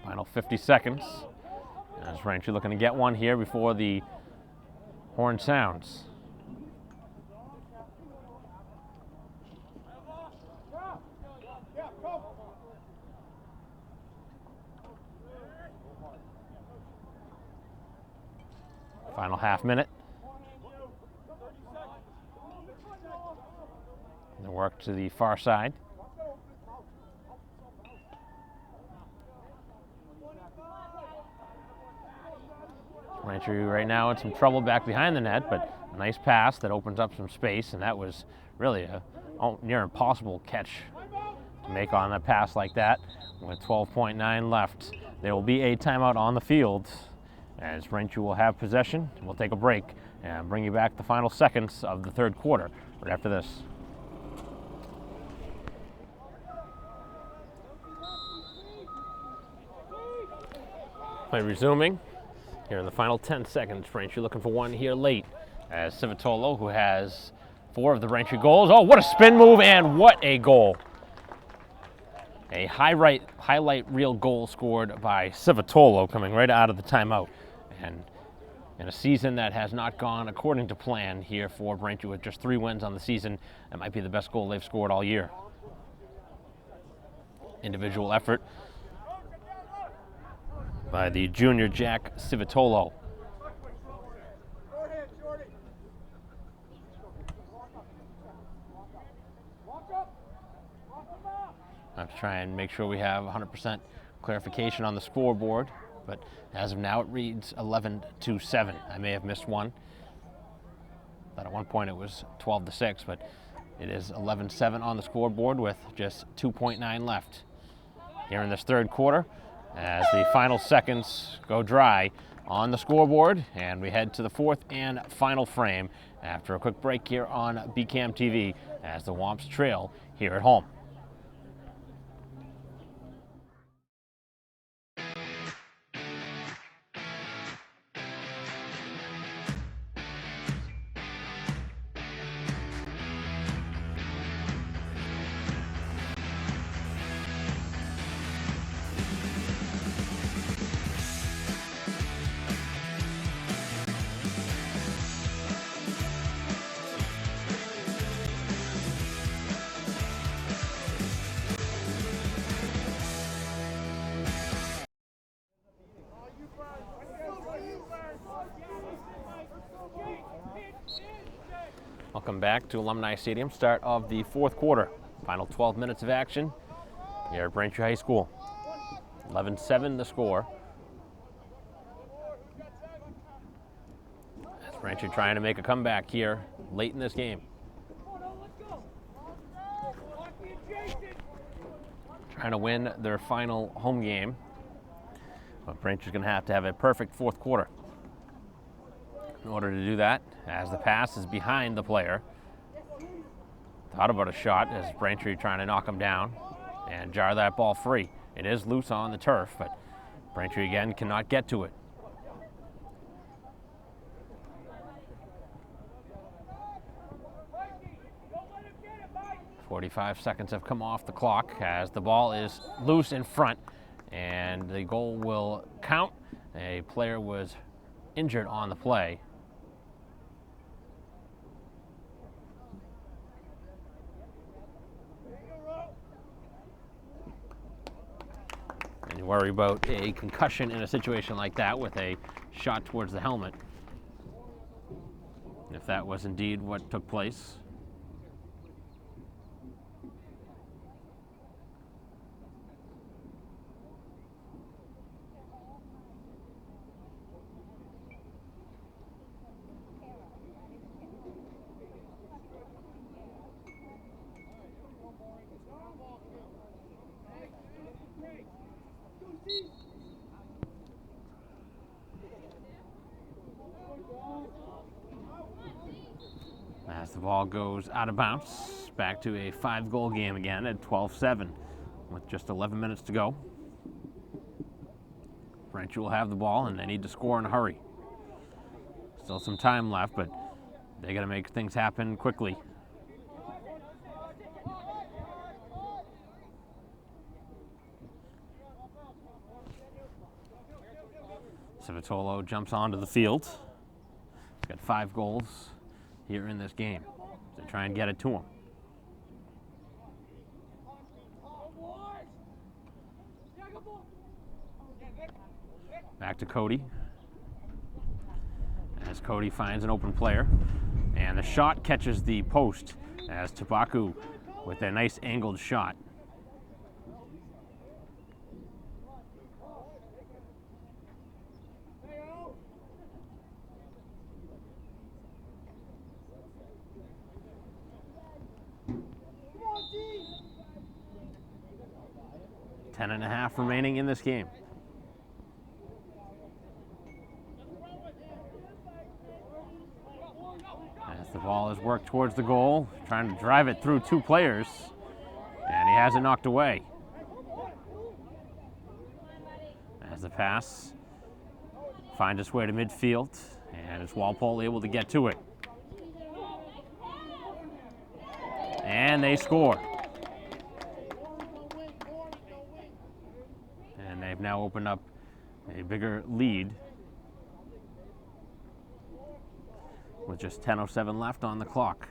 Final 50 seconds. As Braintree looking to get one here before the horn sounds. Final half minute. And work to the far side. Braintree right now in some trouble back behind the net, but a nice pass that opens up some space, and that was really a near impossible catch to make on a pass like that. With 12.9 left, there will be a timeout on the field as Braintree will have possession. We'll take a break and bring you back the final seconds of the third quarter right after this. Play resuming. Here in the final 10 seconds, Braintree looking for one here late as Civitolo, who has 4 of the Braintree goals. Oh, what a spin move and what a goal. A highlight reel goal scored by Civitolo coming right out of the timeout. And in a season that has not gone according to plan here for Braintree with just 3 wins on the season, that might be the best goal they've scored all year. Individual effort by the junior Jack Civitolo. I have to try and make sure we have 100% clarification on the scoreboard, but as of now it reads 11-7. I may have missed one. Thought at one point it was 12-6, but it is 11-7 on the scoreboard with just 2.9 left here in this third quarter, as the final seconds go dry on the scoreboard, and we head to the fourth and final frame after a quick break here on BCAM TV as the Wamps trail here at home. Welcome back to Alumni Stadium, start of the fourth quarter. Final 12 minutes of action here at Braintree High School. 11-7 the score. As Braintree trying to make a comeback here late in this game. Trying to win their final home game. But Braintree's going to have a perfect fourth quarter in order to do that, as the pass is behind the player. Thought about a shot as Braintree trying to knock him down and jar that ball free. It is loose on the turf, but Braintree again cannot get to it. "45 seconds have come off the clock as the ball is loose in front, and the goal will count. A player was injured on the play. And you worry about a concussion in a situation like that with a shot towards the helmet, if that was indeed what took place. As the ball goes out of bounds, back to a 5-goal game again at 12-7 with just 11 minutes to go. Braintree will have the ball and they need to score in a hurry. Still some time left, but they got to make things happen quickly. Civitolo jumps onto the field. He's got 5 goals here in this game to try and get it to him. Back to Cody. As as Cody finds an open player. And the shot catches the post as Tabaku with a nice angled shot. Ten and a half remaining in this game. As the ball is worked towards the goal, trying to drive it through two players, and he has it knocked away. As the pass finds its way to midfield, and it's Walpole able to get to it. And they score. And they've now opened up a bigger lead with just 10:07 left on the clock.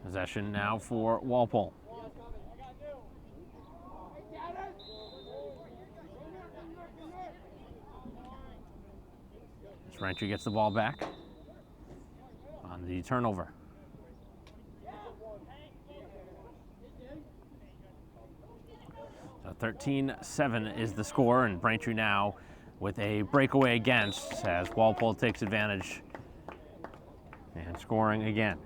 Possession now for Walpole. As Braintree gets the ball back on the turnover. So 13-7 is the score, and Braintree now with a breakaway against as Walpole takes advantage and scoring again.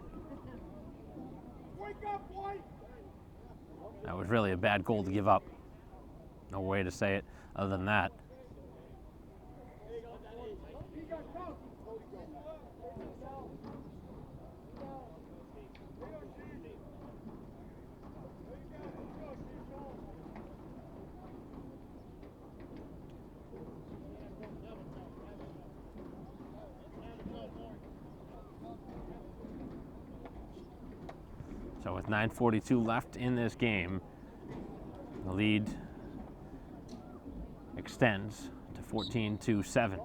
That was really a bad goal to give up. No way to say it other than that. So with 9:42 left in this game, the lead extends to 14-7.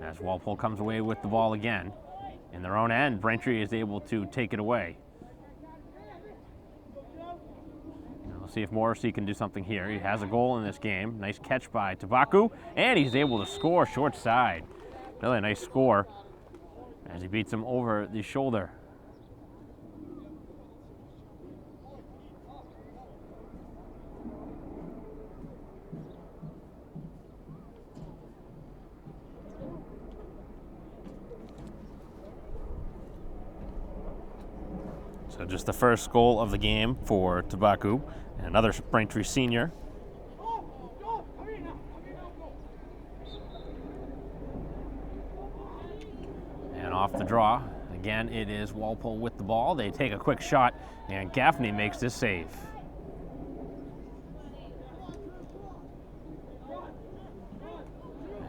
As Walpole comes away with the ball again in their own end, Braintree is able to take it away. Now we'll see if Morrissey can do something here. He has a goal in this game. Nice catch by Tabaku, and he's able to score short side. Really nice score as he beats him over the shoulder. So just the first goal of the game for Tabaku, and another Braintree senior. And off the draw, again, it is Walpole with the ball. They take a quick shot, and Gaffney makes this save.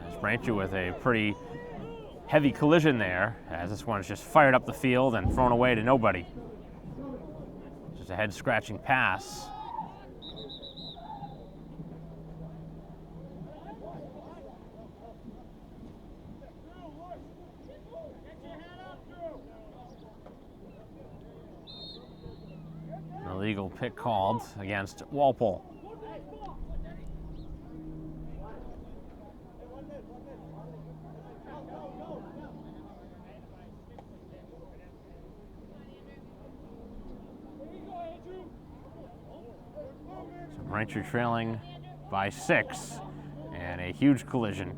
As Braintree with a pretty heavy collision there, as this one is just fired up the field and thrown away to nobody. Just a head-scratching pass. An illegal pick called against Walpole. Braintree trailing by 6, and a huge collision.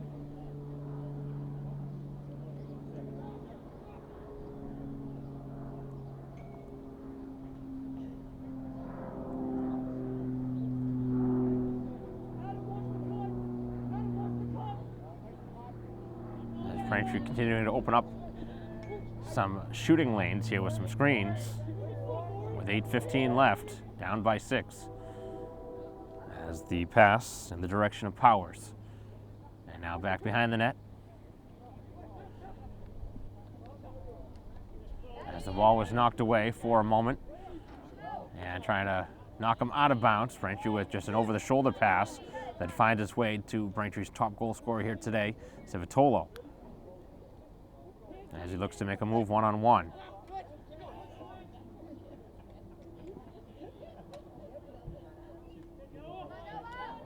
As Braintree continuing to open up some shooting lanes here with some screens, with 8:15 left, down by 6. As the pass in the direction of Powers. And now back behind the net. As the ball was knocked away for a moment. And trying to knock him out of bounds. Braintree with just an over-the-shoulder pass that finds its way to Braintree's top goal scorer here today, Civitolo. As he looks to make a move one-on-one.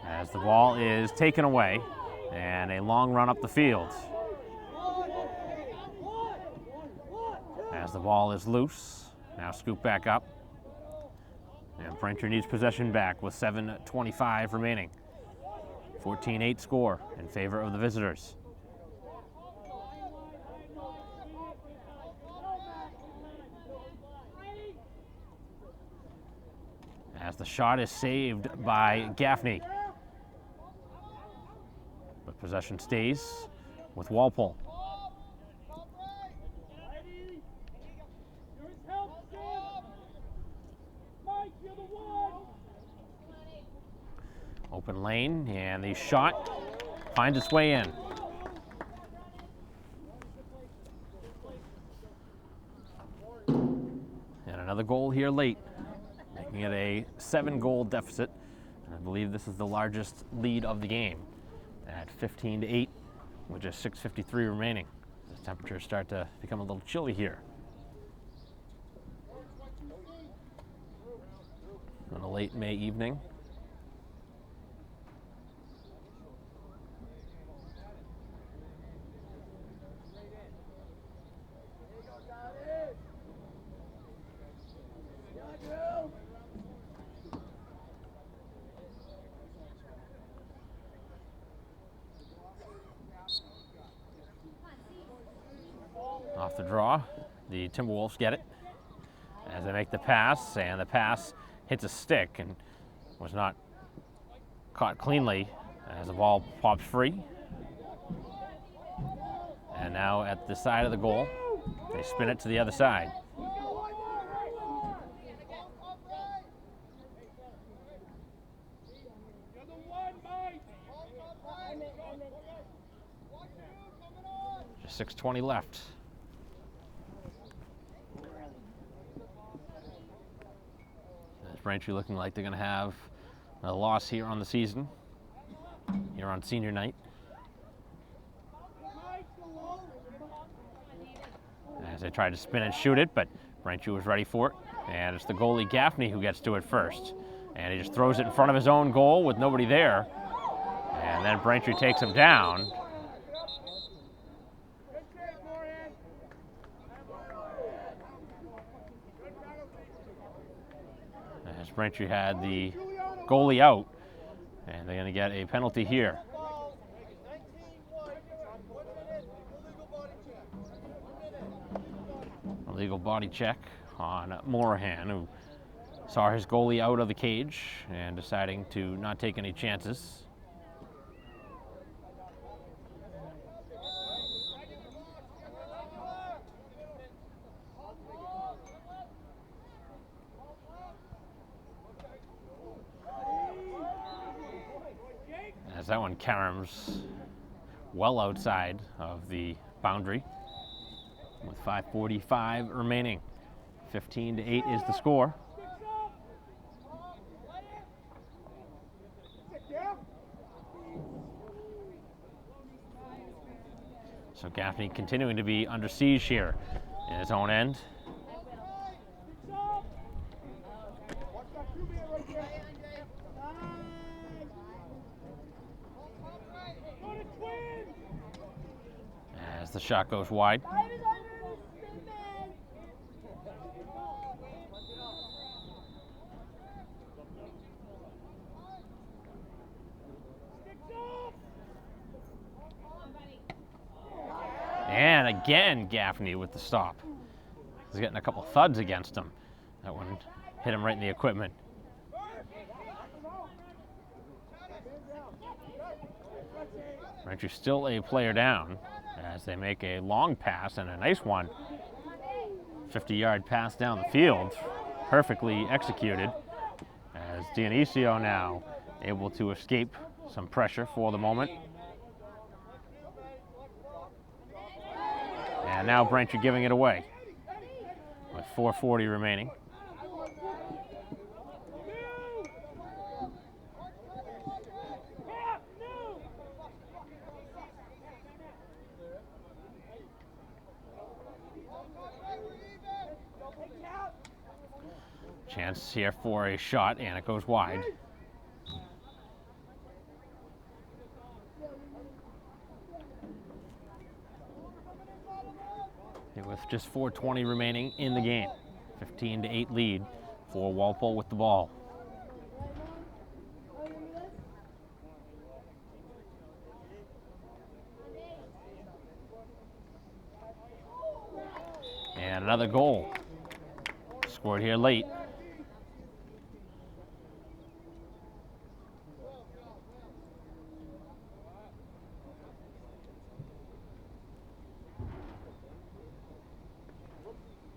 As the ball is taken away, and a long run up the field. As the ball is loose, now scooped back up. And Braintree needs possession back with 7:25 remaining. 14-8 score in favor of the visitors. As the shot is saved by Gaffney. But possession stays with Walpole. Open lane, and the shot finds its way in. And another goal here late, making it a 7-goal deficit. I believe this is the largest lead of the game at 15-8, with just 6:53 remaining. The temperatures start to become a little chilly here. On a late May evening. Off the draw, the Timberwolves get it as they make the pass, and the pass hits a stick and was not caught cleanly as the ball pops free. And now at the side of the goal, they spin it to the other side. Just 6:20 left. Braintree looking like they're going to have a loss here on the season, here on senior night. As they tried to spin and shoot it, but Braintree was ready for it. And it's the goalie Gaffney who gets to it first. And he just throws it in front of his own goal with nobody there. And then Braintree takes him down. As Braintree had the goalie out, and they're going to get a penalty here. Illegal body check on Morahan, who saw his goalie out of the cage and deciding to not take any chances. As that one caroms well outside of the boundary with 5:45 remaining. 15-8 is the score. So Gaffney continuing to be under siege here in his own end. As the shot goes wide. And again, Gaffney with the stop. He's getting a couple thuds against him. That one hit him right in the equipment. Braintree still a player down as they make a long pass and a nice one. 50-yard pass down the field perfectly executed, as Dionisio now able to escape some pressure for the moment. And now Braintree giving it away with 4:40 remaining. Chance here for a shot, and it goes wide. With just 4:20 remaining in the game. 15-8 lead for Walpole with the ball. And another goal scored here late.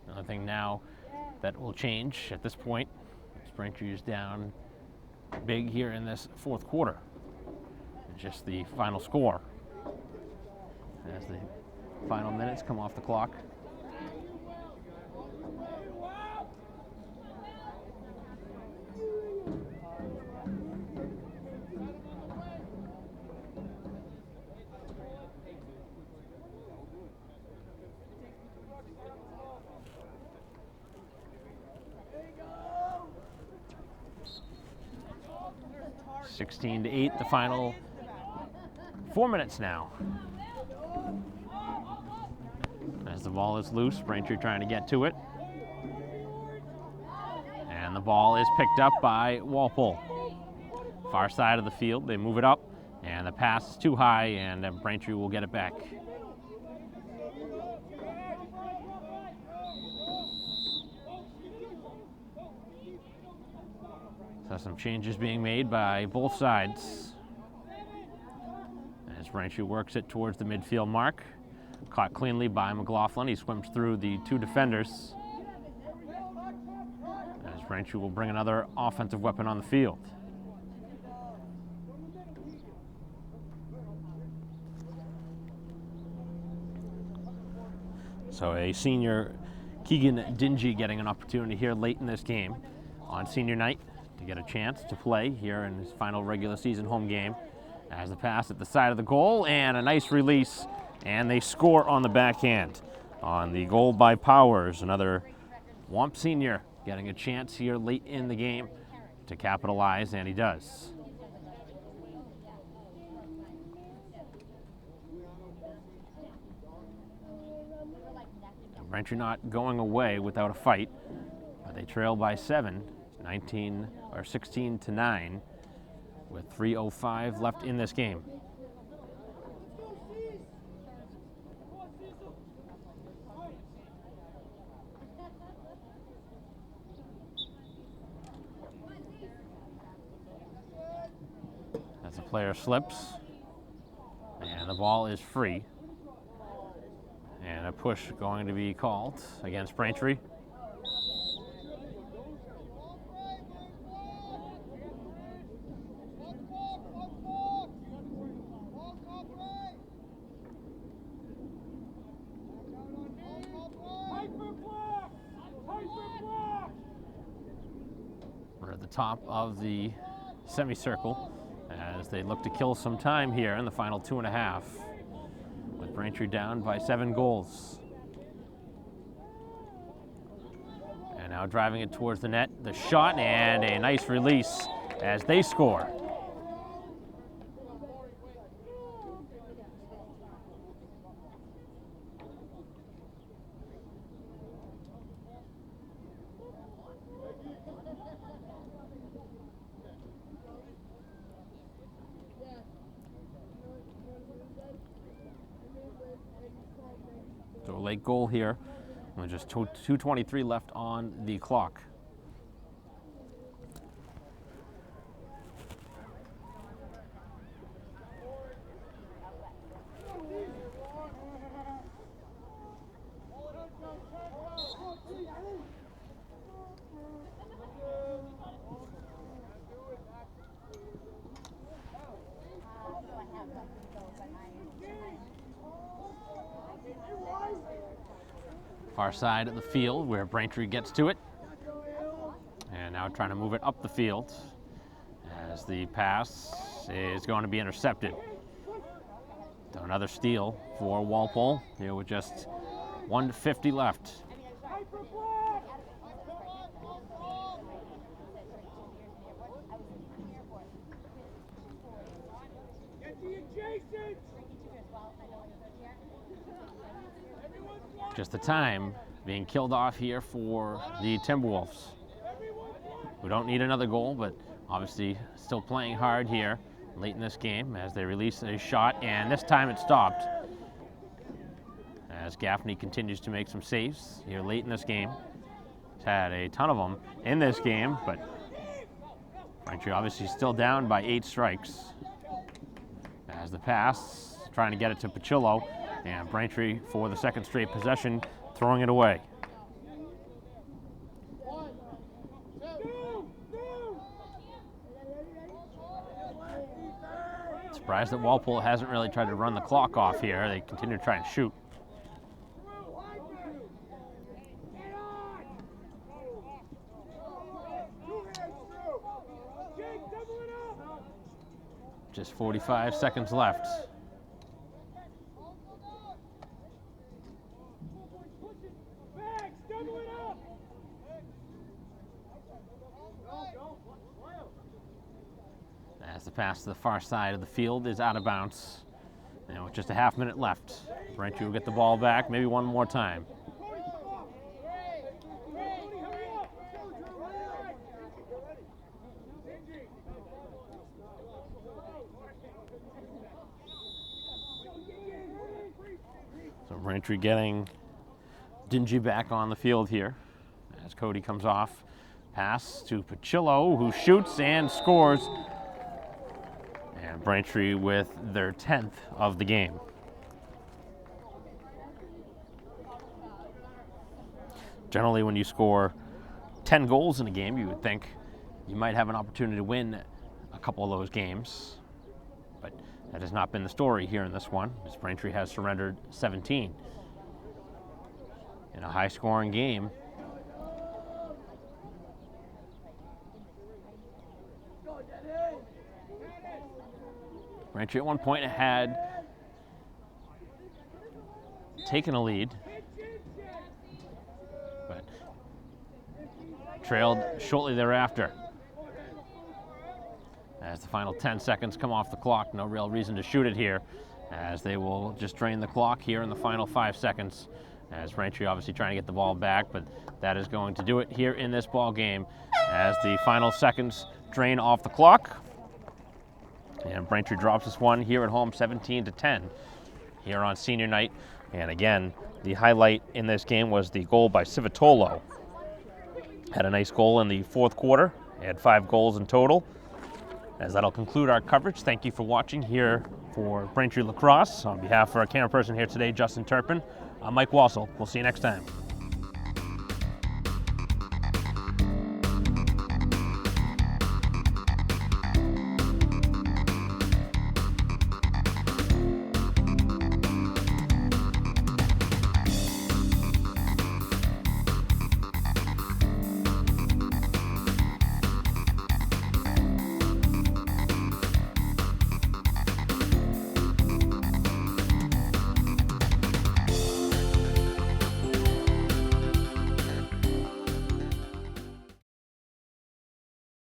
Another thing now that will change at this point. Braintree is down big here in this fourth quarter. Just the final score as the final minutes come off the clock. Go! 16-8, the final 4 minutes now. As the ball is loose, Braintree trying to get to it. And the ball is picked up by Walpole. Far side of the field, they move it up, and the pass is too high, and Braintree will get it back. So some changes being made by both sides. As Braintree works it towards the midfield mark. Caught cleanly by McLaughlin. He swims through the two defenders. As Braintree will bring another offensive weapon on the field. So a senior, Keegan Dingy, getting an opportunity here late in this game on senior night to get a chance to play here in his final regular season home game. As the pass at the side of the goal, and a nice release, and they score on the backhand on the goal by Powers. Another Wamps senior getting a chance here late in the game to capitalize, and he does. Braintree not going away without a fight, but they trail by 7, 16-9, with 3:05 left in this game. As the player slips, and the ball is free. And a push going to be called against Braintree. We're at the top of the semicircle as they look to kill some time here in the final 2.5. With Braintree down by 7 goals. And now driving it towards the net, the shot, and a nice release as they score. So a late goal here, with just 2:23 left on the clock. Far side of the field where Braintree gets to it. And now trying to move it up the field as the pass is going to be intercepted. So another steal for Walpole here with just 1:50 left. Just the time being killed off here for the Timberwolves, who don't need another goal, but obviously still playing hard here late in this game as they release a shot, and this time it stopped. As Gaffney continues to make some saves here late in this game. He's had a ton of them in this game, but Braintree obviously still down by 8 strikes. As the pass, trying to get it to Pacillo, and Braintree for the second straight possession, throwing it away. Surprised that Walpole hasn't really tried to run the clock off here. They continue to try and shoot. Just 45 seconds left. As the pass to the far side of the field is out of bounds. And with just a half minute left, Braintree will get the ball back, maybe one more time. So Braintree getting Dingy back on the field here as Cody comes off. Pass to Pacillo, who shoots and scores. And Braintree with their 10th of the game. Generally, when you score 10 goals in a game, you would think you might have an opportunity to win a couple of those games. But that has not been the story here in this one, as Braintree has surrendered 17. In a high-scoring game, Braintree at one point had taken a lead, but trailed shortly thereafter. As the final 10 seconds come off the clock, no real reason to shoot it here, as they will just drain the clock here in the final 5 seconds. As Braintree obviously trying to get the ball back, but that is going to do it here in this ball game as the final seconds drain off the clock. And Braintree drops this one here at home 17-10 here on senior night. And again, the highlight in this game was the goal by Civitolo. Had a nice goal in the fourth quarter. He had 5 goals in total. As that'll conclude our coverage, thank you for watching here for Braintree Lacrosse. On behalf of our camera person here today, Justin Turpin, I'm Mike Wassel. We'll see you next time.